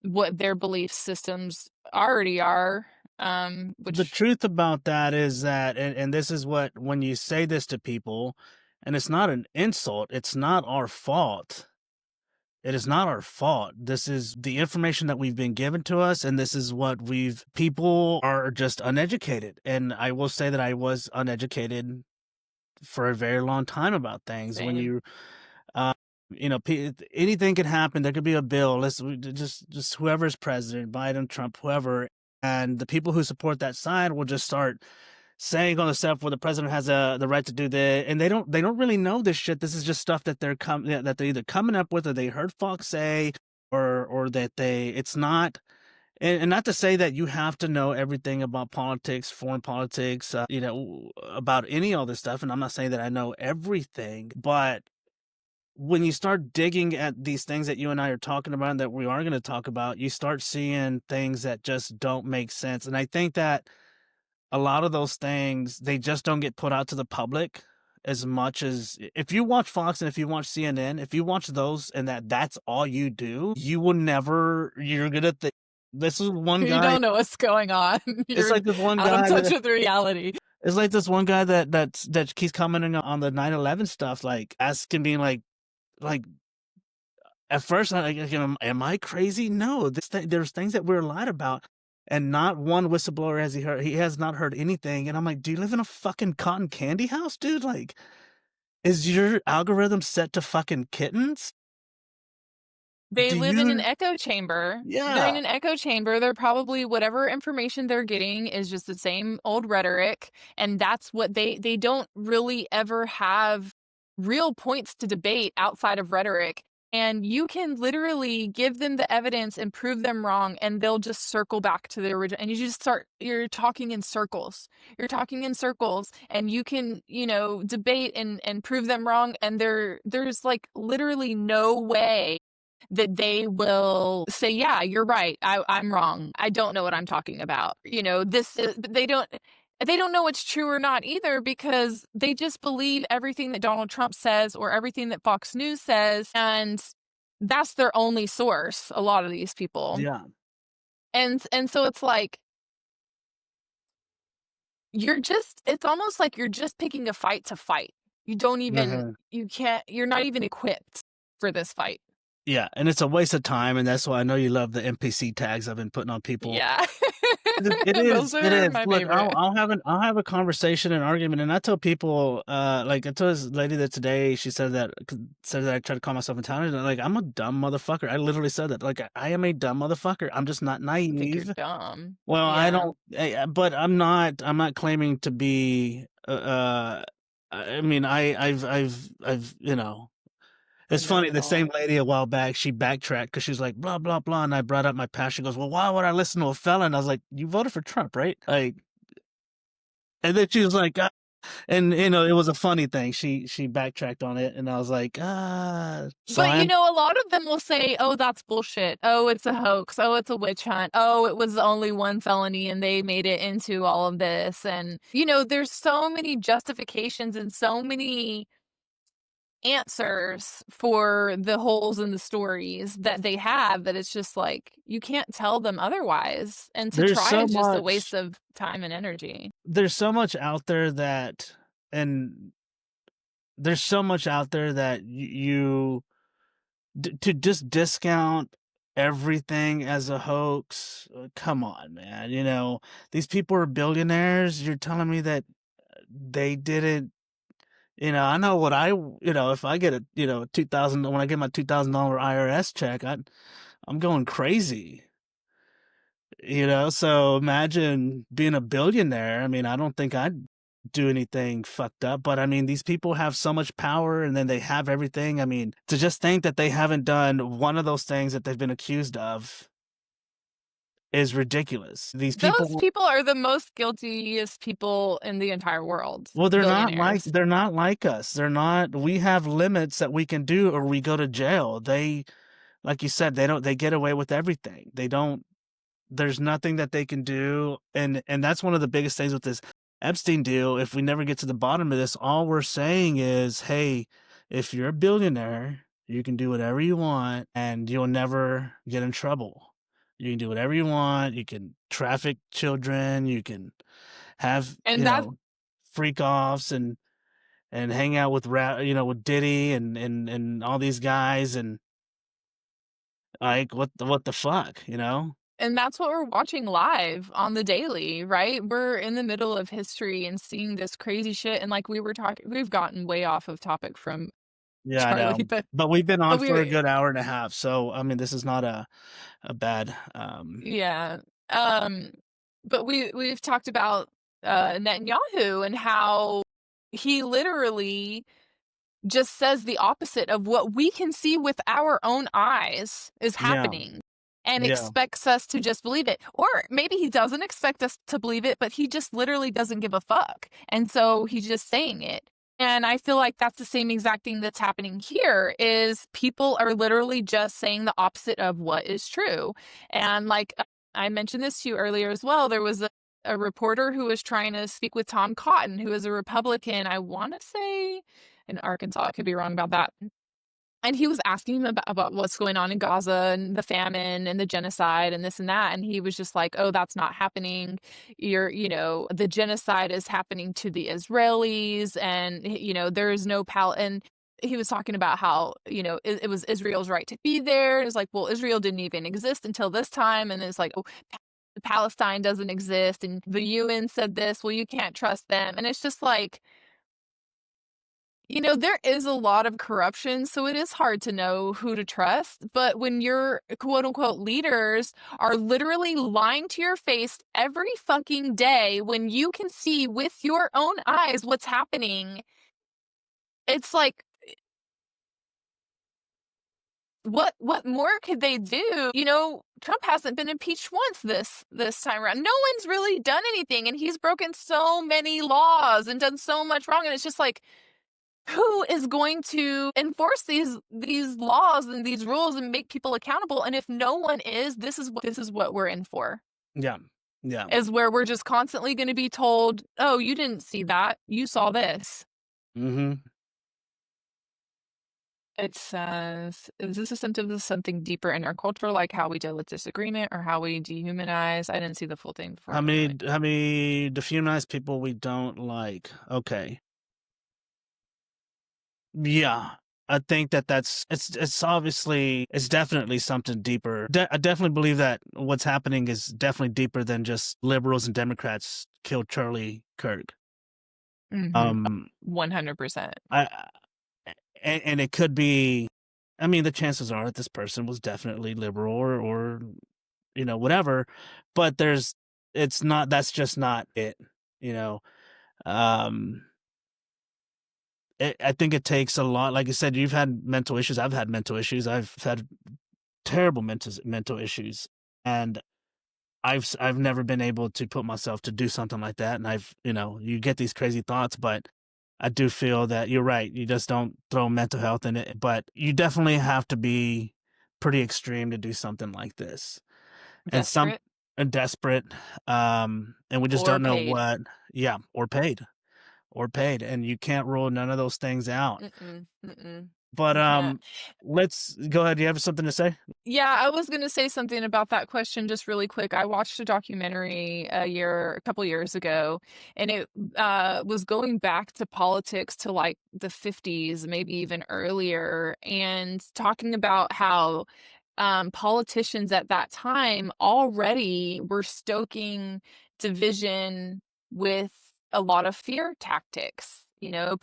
what their belief systems already are, The which truth about that is that, and this is what, when you say this to people, and it's not an insult, it's not our fault. It is not our fault. This is the information that we've been given to us, and this is what people are just uneducated. And I will say that I was uneducated for a very long time about things. When same. you, uh, anything could happen. There could be a bill. Just whoever's president, Biden, Trump, whoever, and the people who support that side will just start saying all the stuff where the president has the right to do that, and they don't really know this shit. This is just stuff that that they're either coming up with, or they heard Fox say, or that it's not. And not to say that you have to know everything about politics, foreign politics, about any of this stuff. And I'm not saying that I know everything, but when you start digging at these things that you and I are talking about, and that we are going to talk about, you start seeing things that just don't make sense. And I think that a lot of those things, they just don't get put out to the public as much. As if you watch Fox and if you watch CNN, if you watch those and that's all you do, you're gonna think this is one You guy. don't know what's going on. It's You're like this one out of guy touch that with reality. it's like this one guy that keeps commenting on the 9/11 stuff, like asking, being like at first, am I crazy? No, there's things that we're lied about, and not one whistleblower has he heard. He has not heard anything, and I'm like, do you live in a fucking cotton candy house, dude? Like, is your algorithm set to fucking kittens? They Do live in an you? echo chamber. They're in Yeah, an echo chamber. They're probably whatever information they're getting is just the same old rhetoric, and that's what they don't really ever have real points to debate outside of rhetoric. And you can literally give them the evidence and prove them wrong, and they'll just circle back to the original. And you're talking in circles. You're talking in circles, and you can, debate and prove them wrong. And there's like literally no way that they will say, yeah, you're right. I'm wrong. I don't know what I'm talking about. This is, they don't know what's true or not either because they just believe everything that Donald Trump says or everything that Fox News says. And that's their only source, a lot of these people. yeah. And so it's like, it's almost like you're just picking a fight to fight. Mhm. You're not even equipped for this fight. Yeah, and it's a waste of time, and that's why I know you love the NPC tags I've been putting on people. Yeah. It Those is, it are is. my Look, favorite. I'll have a conversation and argument, and I tell people, like I told this lady that today, she said that I try to call myself intelligent. Like, I'm a dumb motherfucker. I literally said that. Like, I am a dumb motherfucker. I'm just not I think you're naive. dumb. Well, I Yeah. don't, but I'm not claiming to be. I mean, A it's funny, the know-it-all. same lady a while back, she backtracked because she was like, blah, blah, blah. And I brought up my past. She goes, well, why would I listen to a fella? And I was like, you voted for Trump, right? Like, and then she was like, And it was a funny thing. She backtracked on it, and I was like, So But I you am. know, a lot of them will say, "Oh, that's bullshit. Oh, it's a hoax. Oh, it's a witch hunt. Oh, it was only one felony and they made it into all of this." And you know, there's so many justifications and so many answers for the holes in the stories that they have that it's just like you can't tell them otherwise. And to There's try so is just a waste much. of time and energy. There's so much out there that, and there's so much out there that to just discount everything as a hoax. Come on, man. These people are billionaires. You're telling me that they didn't. I know what if I get a, 2000, when I get my $2,000 IRS check, I'm going crazy. So imagine being a billionaire. I mean, I don't think I'd do anything fucked up, but I mean, these people have so much power and then they have everything. I mean, to just think that they haven't done one of those things that they've been accused of is ridiculous. These Those people, people are the most guiltiest people in the entire world. well, Billionaires. they're not like us. They're not, we have limits that we can do or we go to jail. Like you said, they get away with everything. They don't There's nothing that they can do, and that's one of the biggest things with this Epstein deal. If we never get to the bottom of this, all we're saying is, hey, if you're a billionaire, you can do whatever you want and you'll never get in trouble. You can do whatever you want. You can traffic children. You can have, And that freak offs and hang out with with Diddy and all these guys, and like what the fuck, and that's what we're watching live on the daily, right? We're in the middle of history and seeing this crazy shit. And like we were talking, we've gotten way off of topic from Yeah, I Charlie, know. But we've been but on for a we, good hour and a half, so I mean, this is not a bad. yeah. Um, but we've talked about Netanyahu and how he literally just says the opposite of what we can see with our own eyes is Yeah, happening and yeah, expects us to just believe it. Or maybe he doesn't expect us to believe it, but he just literally doesn't give a fuck. And so he's just saying it. And I feel like that's the same exact thing that's happening here is people are literally just saying the opposite of what is true. And like I mentioned this to you earlier as well, there was a reporter who was trying to speak with Tom Cotton, who is a Republican, I want to say in Arkansas. I could be wrong about that. And he was asking him about what's going on in Gaza and the famine and the genocide and this and that. And he was just like, oh, that's not happening. The genocide is happening to the Israelis. And, there is no And he was talking about how, it was Israel's right to be there. It's like, well, Israel didn't even exist until this time. And it's like, oh, Palestine doesn't exist. And the UN said this. Well, you can't trust them. And it's just like, there is a lot of corruption, so it is hard to know who to trust. But when your quote unquote leaders are literally lying to your face every fucking day, when you can see with your own eyes what's happening, it's like, what more could they do? Trump hasn't been impeached once this time around. No one's really done anything, and he's broken so many laws and done so much wrong. And it's just like, who is going to enforce these laws and these rules and make people accountable? And if no one is, this is what we're in for. yeah, yeah. Is where we're just constantly going to be told, "Oh, you didn't see that. You saw this." Hmm. It's is this a symptom of something deeper in our culture, like how we deal with disagreement or how we dehumanize? I didn't see the full thing before How I went on many it. how many dehumanized people we don't like? Okay, yeah. I think that's it's obviously it's definitely something deeper. I definitely believe that what's happening is definitely deeper than just liberals and Democrats killed Charlie Kirk. Mm-hmm. Um, 100%. I and it could be. I mean, the chances are that this person was definitely liberal or whatever, but it's not. That's just not it. You know, um, I think it takes a lot. Like I said, you've had mental issues. I've had mental issues. I've had terrible mental issues, and I've never been able to put myself to do something like that, and you get these crazy thoughts, but I do feel that you're right. You just don't throw mental health in it, but you definitely have to be pretty extreme to do something like this. And some Desperate desperate, and we just or don't know paid. what. Yeah, or paid, and you can't rule none of those things out. Mm-mm, mm-mm. But, You can't. let's go ahead. Do you have something to say? Yeah, I was gonna say something about that question just really quick. I watched a documentary a couple years ago, and it was going back to politics to like the 50s, maybe even earlier, and talking about how politicians at that time already were stoking division with a lot of fear tactics. You know,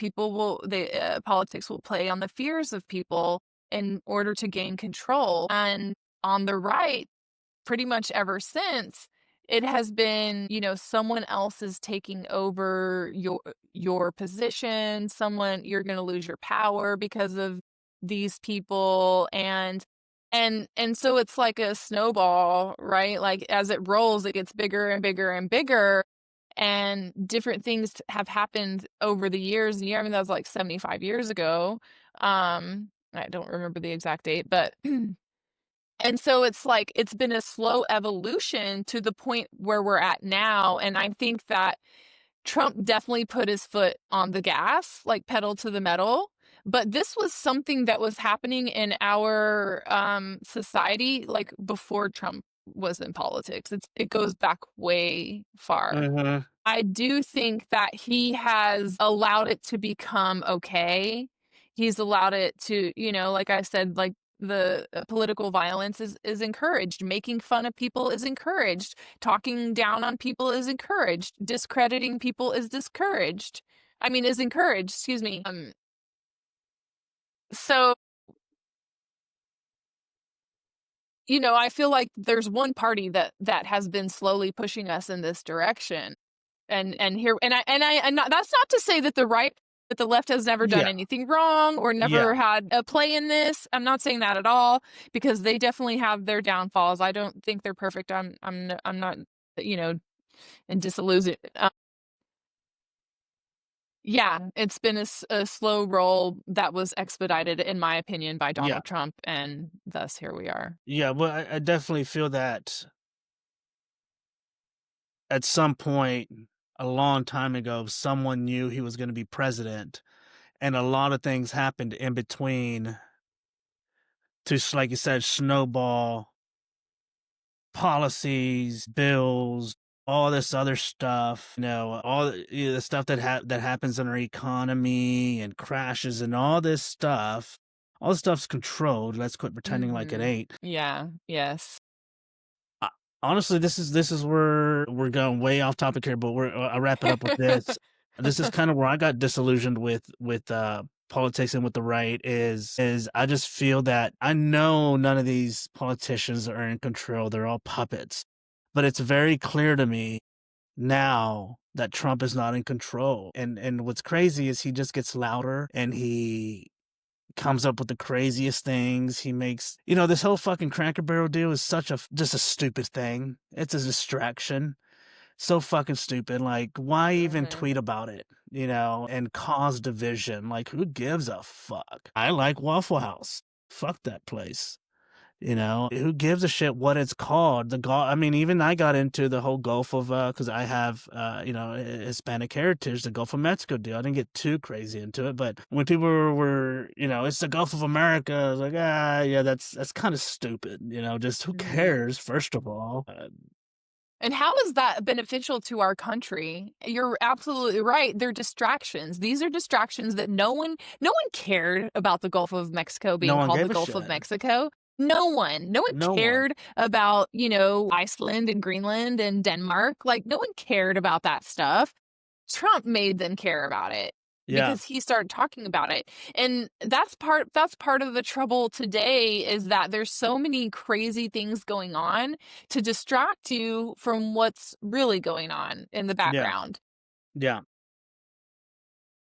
politics will play on the fears of people in order to gain control. And on the right, pretty much ever since, it has been, someone else is taking over your position, someone you're going to lose your power because of these people and so it's like a snowball, right? Like as it rolls, it gets bigger and bigger and bigger and different things have happened over the years and I mean that was like 75 years ago. I don't remember the exact date, but and so it's like it's been a slow evolution to the point where we're at now. And I think that Trump definitely put his foot on the gas, like pedal to the metal. But this was something that was happening in our society like before Trump was in politics. It goes back way far. Mhm. I do think that he has allowed it to become okay. He's allowed it to, like I said, like the political violence is encouraged. Making fun of people is encouraged. Talking down on people is encouraged. Discrediting people is discouraged. I mean, is encouraged, excuse me. So, I feel like there's one party that has been slowly pushing us in this direction. And here and not, that's not to say that the left has never done Yeah, anything wrong or never yeah, had a play in this. I'm not saying that at all because they definitely have their downfalls. I don't think they're perfect. I'm not, you know, and disillusioned. Yeah, it's been a slow roll that was expedited, in my opinion, by yeah, Donald Trump, and thus here we are. yeah, well, I definitely feel that at some point, a long time ago, someone knew he was gonna be president, and a lot of things happened in between to like you said, snowball policies, bills, all this other stuff, all the stuff that happens in our economy and crashes and all this stuff. All this stuff's controlled. Let's quit pretending like it Mhm. ain't. Yeah, yes. Uh, Honestly, this is where we're going way off topic here, but I'll wrap it up with this. This is kind of where I got disillusioned with politics and with the right is I just feel that I know none of these politicians are in control. They're all puppets. But it's very clear to me now that Trump is not in control. And what's crazy is he just gets louder and he comes up with the craziest things. He makes, this whole fucking Cracker Barrel deal is just a stupid thing. It's a distraction. So fucking stupid. Like, why even Mhm. tweet about it, and cause division? Like, who gives a fuck? I like Waffle House. Fuck that place. Who gives a shit what it's called? The Gulf. I mean, even I got into the whole Gulf of, because I have, Hispanic heritage, the Gulf of Mexico deal. I didn't get too crazy into it, but when people were, it's the Gulf of America, I was like, yeah, that's kind of stupid. Just who Mhm. cares? First of all, And how is that beneficial to our country? You're absolutely right. They're distractions. These are distractions that no one cared about the Gulf of Mexico no being one called the gave a Gulf of shit. Mexico. No one No one. cared about, Iceland and Greenland and Denmark. Like no one cared about that stuff. Trump made them care about it Yeah, because he started talking about it. And that's part of the trouble today is that there's so many crazy things going on to distract you from what's really going on in the yeah, background. yeah,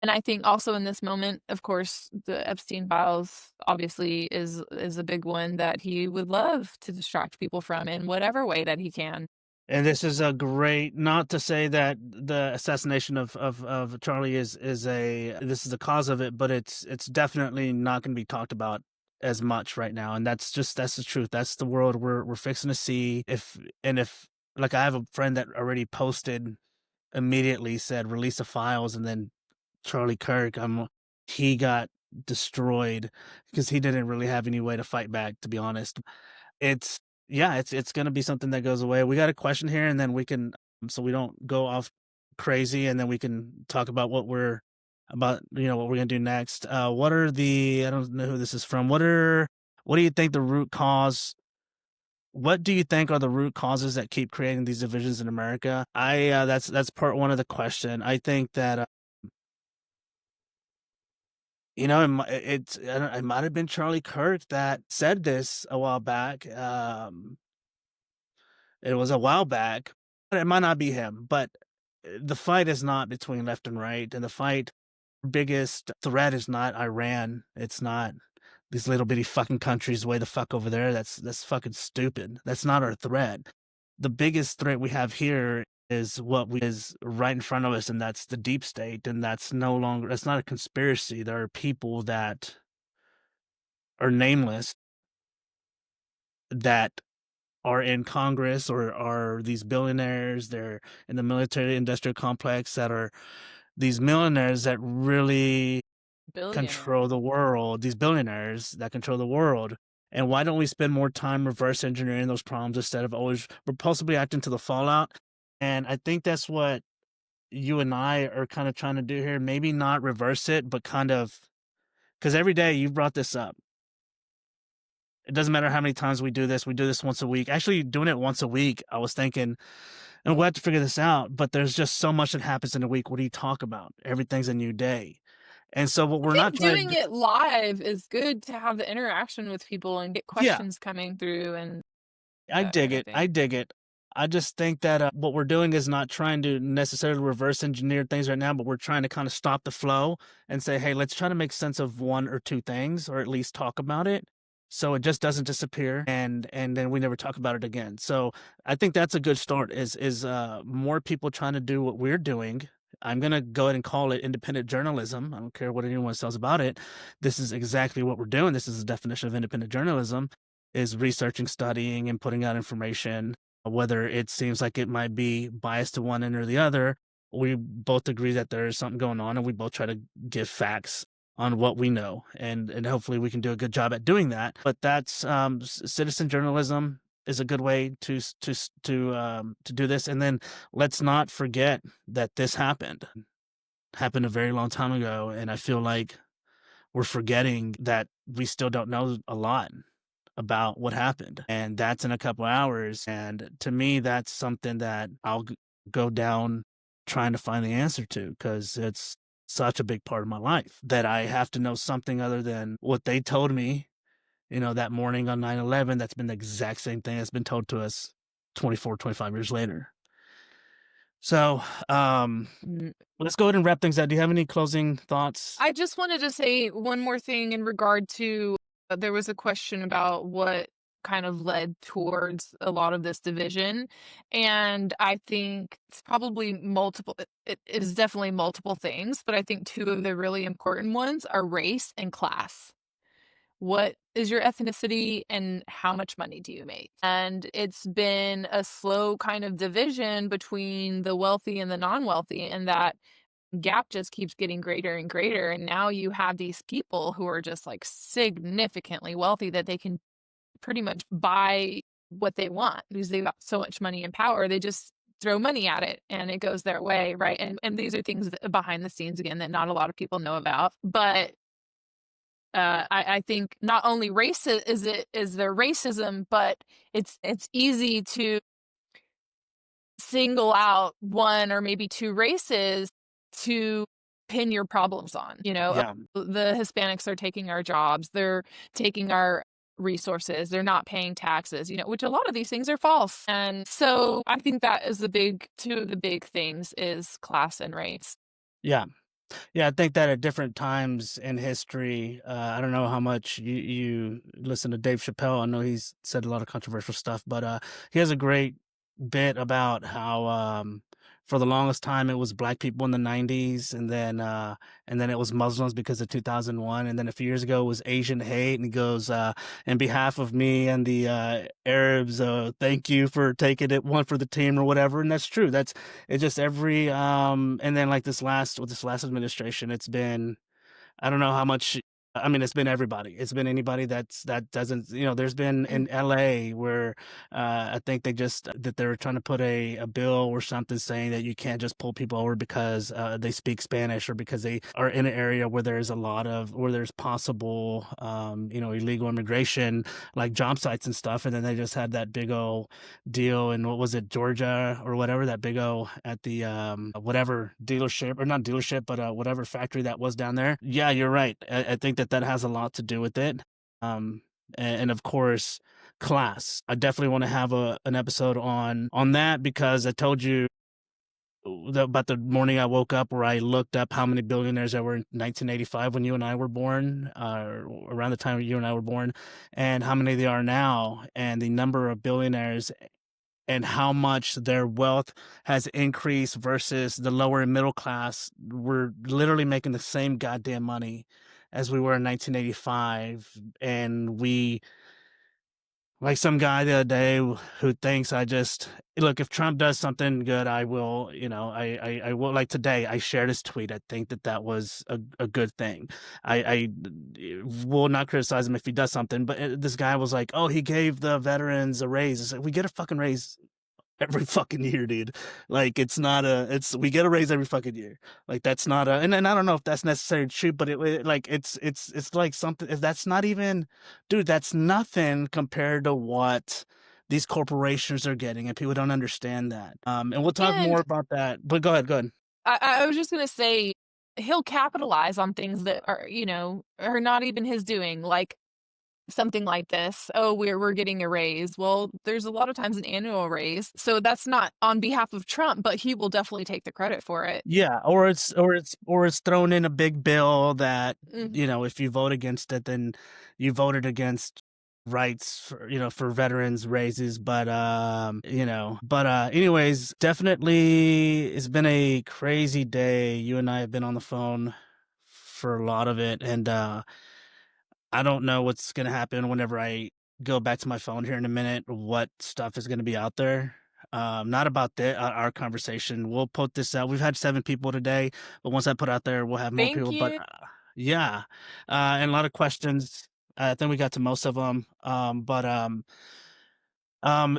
And I think also in this moment, of course, the Epstein files obviously is a big one that he would love to distract people from in whatever way that he can. And this is a great, not to say that the assassination of Charlie is a this is the cause of it, but it's definitely not gonna be talked about as much right now, and that's the truth. That's the world we're fixing to see. If like, I have a friend that already posted, immediately said, "Release the files," and then Charlie Kirk, he got destroyed because he didn't really have any way to fight back, to be honest. It's yeah, it's gonna be something that goes away. We got a question here, and then we can, so we don't go off crazy, and then we can talk about what we're gonna do next. What are the I don't know who this is from. What do you think the root cause what do you think are the root causes that keep creating these divisions in America? That's part one of the question. I think that, it might have been Charlie Kirk that said this a while back. It was a while back, but it might not be him. But the fight is not between left and right, and the fight biggest threat is not Iran. It's not these little bitty fucking countries way the fuck over there. That's fucking stupid. That's not our threat. The biggest threat we have here is is right in front of us, and that's the deep state, and that's not a conspiracy. There are people that are nameless that are in Congress or are these billionaires. They're in the military industrial complex that are these millionaires that really control Billionaires. the world, these billionaires that control the world. And why don't we spend more time reverse engineering those problems instead of always repulsively acting to the fallout? And I think that's what you and I are kind of trying to do here. Maybe not reverse it, but kind of, because every day you've brought this up. It doesn't matter how many times we do this once a week. Actually, doing it once a week, I was thinking, and we'll have to figure this out, but there's just so much that happens in a week. What do you talk about? Everything's a new day. And so what I we're not think trying doing to it live is good to have the interaction with people and get Yeah, questions coming through and I dig better, I it. I think. dig it. I just think that what we're doing is not trying to necessarily reverse engineer things right now, but we're trying to kind of stop the flow and say, hey, let's try to make sense of one or two things, or at least talk about it, so it just doesn't disappear, and then we never talk about it again. So I think that's a good start. Is more people trying to do what we're doing. I'm gonna go ahead and call it independent journalism. I don't care what anyone says about it. This is exactly what we're doing. This is the definition of independent journalism, is researching, studying, and putting out information, whether it seems like it might be biased to one end or the other. We both agree that there is something going on, and we both try to give facts on what we know, and hopefully we can do a good job at doing that. But that's citizen journalism is a good way to do this. And then let's not forget that this happened a very long time ago, and I feel like we're forgetting that we still don't know a lot about what happened, and that's in a couple hours. And to me, that's something that go down trying to find the answer to, because it's such a big part of my life that I have to know something other than what they told me, that morning on 9/11. That's been the exact same thing that's been told to us 24, 25 years later. So, Mm. let's go ahead and wrap things up. Do you have any closing thoughts? I just wanted to say one more thing in regard to there was a question about what kind of led towards a lot of this division. And I think it's probably multiple, it is definitely multiple things, but I think two of the really important ones are race and class. What is your ethnicity and how much money do you make? And it's been a slow kind of division between the wealthy and the non-wealthy, and that gap just keeps getting greater and greater. And now you have these people who are just like significantly wealthy that they can pretty much buy what they want because they've got so much money and power. They just throw money at it and it goes their way, right? And these are things that, behind the scenes again, that not a lot of people know about. But I think not only is there racism, but it's easy to single out one or maybe two races to pin your problems on. Yeah. The Hispanics are taking our jobs, they're taking our resources, they're not paying taxes, which a lot of these things are false. And so I think that is the big two of the big things is class and race. Yeah. Yeah, I think that at different times in history, I don't know how much you listen to Dave Chappelle. I know he's said a lot of controversial stuff, but he has a great bit about how for the longest time it was black people in the 90s, and then it was Muslims because of 2001, and then a few years ago it was Asian hate, and he goes in behalf of me and the Arabs, thank you for taking it one for the team or whatever. And that's true. That's it's just every and then like this last with this last administration, it's been I don't know how much. I mean, it's been everybody. It's been anybody that doesn't. There's been in LA where I think that they were trying to put a bill or something saying that you can't just pull people over because they speak Spanish or because they are in an area where there's possible illegal immigration, like job sites and stuff. And then they just had that big old deal in, what was it, Georgia or whatever, that big O at the whatever dealership, or not dealership, but whatever factory that was down there. Yeah, you're right. I think that has a lot to do with it. And of course, class. I definitely want to have an episode on that, because I told you about the morning I woke up where I looked up how many billionaires there were in 1985 when you and I were born, around the time you and I were born, and how many there are now, and the number of billionaires and how much their wealth has increased versus the lower and middle class. We're literally making the same goddamn money as we were in 1985. And like some guy the other day who thinks I just look, if Trump does something good, I will, I will. Like today, I shared his tweet. I think that was a good thing. I will not criticize him if he does something, but this guy was like, oh, he gave the veterans a raise. It's like, we get a fucking raise every fucking year, dude. Like, we get a raise every fucking year. Like, that's not and I don't know if that's necessarily true, but it's like something. If that's not even, dude, that's nothing compared to what these corporations are getting, and people don't understand that. And we'll talk more And about that. But go ahead, go ahead. I was just gonna say he'll capitalize on things that are, are not even his doing, like something like this. Oh, we're getting a raise. Well, there's a lot of times an annual raise, so that's not on behalf of Trump, but he will definitely take the credit for it. Yeah, or it's thrown in a big bill that, Mhm. if you vote against it, then you voted against rights for veterans raises. But anyways, definitely it's been a crazy day. You and I have been on the phone for a lot of it, and I don't know what's gonna happen whenever I go back to my phone here in a minute, what stuff is gonna be out there. Not about our conversation. We'll put this out. We've had 7 people today, but once I put out there, we'll have more Thank people. But you. yeah, and a lot of questions. I think we got to most of them.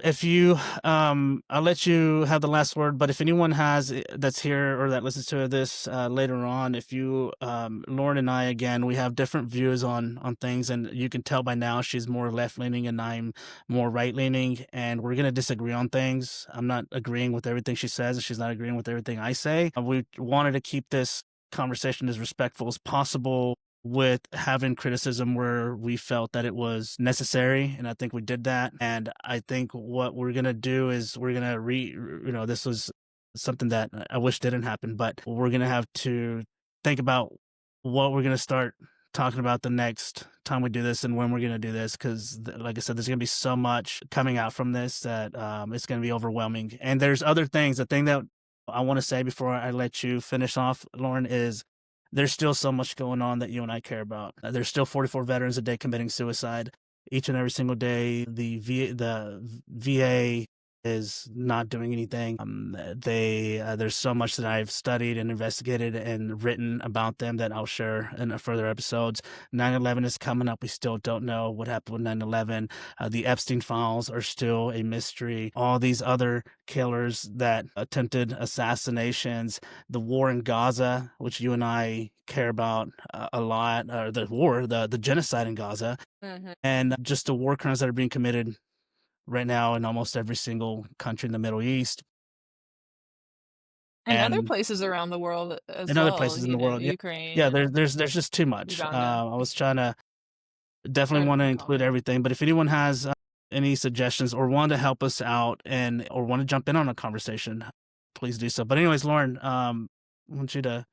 If you, I'll let you have the last word, but if anyone that's here or that listens to this later on, if you, Lauren and I, again, we have different views on things, and you can tell by now she's more left leaning and I'm more right leaning, and we're gonna disagree on things. I'm not agreeing with everything she says, and she's not agreeing with everything I say. We wanted to keep this conversation as respectful as possible, with having criticism where we felt that it was necessary, and I think we did that. And I think what we're gonna do is we're gonna this was something that I wish didn't happen, but we're gonna have to think about what we're gonna start talking about the next time we do this and when we're gonna do this, because like I said, there's gonna be so much coming out from this that it's gonna be overwhelming. And there's other things. The thing that I want to say before I let you finish off, Lauren, is there's still so much going on that you and I care about. There's still 44 veterans a day committing suicide each and every single day. The VA is not doing anything. There's so much that I've studied and investigated and written about them that I'll share in further episodes. 9/11 is coming up. We still don't know what happened with 9/11. The Epstein files are still a mystery. All these other killers that attempted assassinations, the war in Gaza, which you and I care about a lot, or the genocide in Gaza, Mhm. and just the war crimes that are being committed right now in almost every single country in the Middle East And other and places around the world as in other well, places in the world. Yeah, Ukraine yeah. and There's just too much. Uganda. I was trying to definitely Whatever want to you call include it. everything, but if anyone has any suggestions or want to help us out and or want to jump in on a conversation, please do so. But anyways, Lauren, I want you to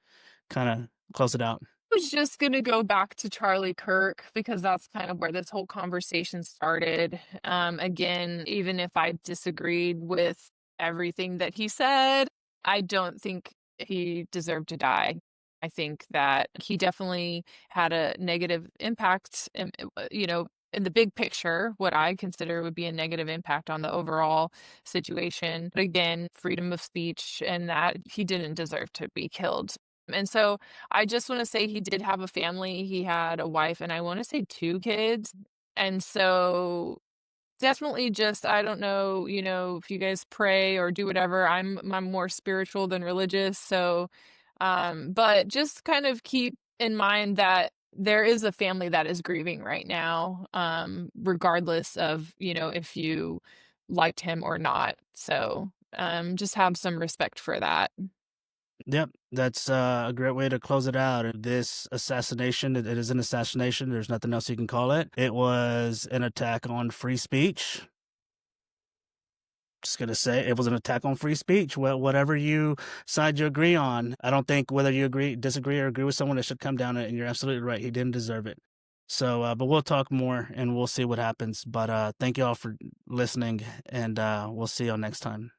kind of close it out. was just gonna go back to Charlie Kirk because that's kind of where this whole conversation started. Again, even if I disagreed with everything that he said, I don't think he deserved to die. I think that he definitely had a negative impact, in the big picture, what I consider would be a negative impact on the overall situation. But again, freedom of speech and that he didn't deserve to be killed. And so I just wanna say he did have a family, he had a wife, and I wanna say 2 kids, and so definitely just I don't know, if you guys pray or do whatever, I'm more spiritual than religious, so, but just kind of keep in mind that there is a family that is grieving right now, regardless of, if you liked him or not, so, just have some respect for that. Yep, that's a great way to close it out. This assassination, it is an assassination. There's nothing else you can call it. It was an attack on free speech. Just gonna say it was an attack on free speech. Well, whatever you side you agree on, I don't think whether you agree, disagree, or agree with someone, it should come down to it. And you're absolutely right. He didn't deserve it. So, but we'll talk more and we'll see what happens. But thank you all for listening, and we'll see y'all next time.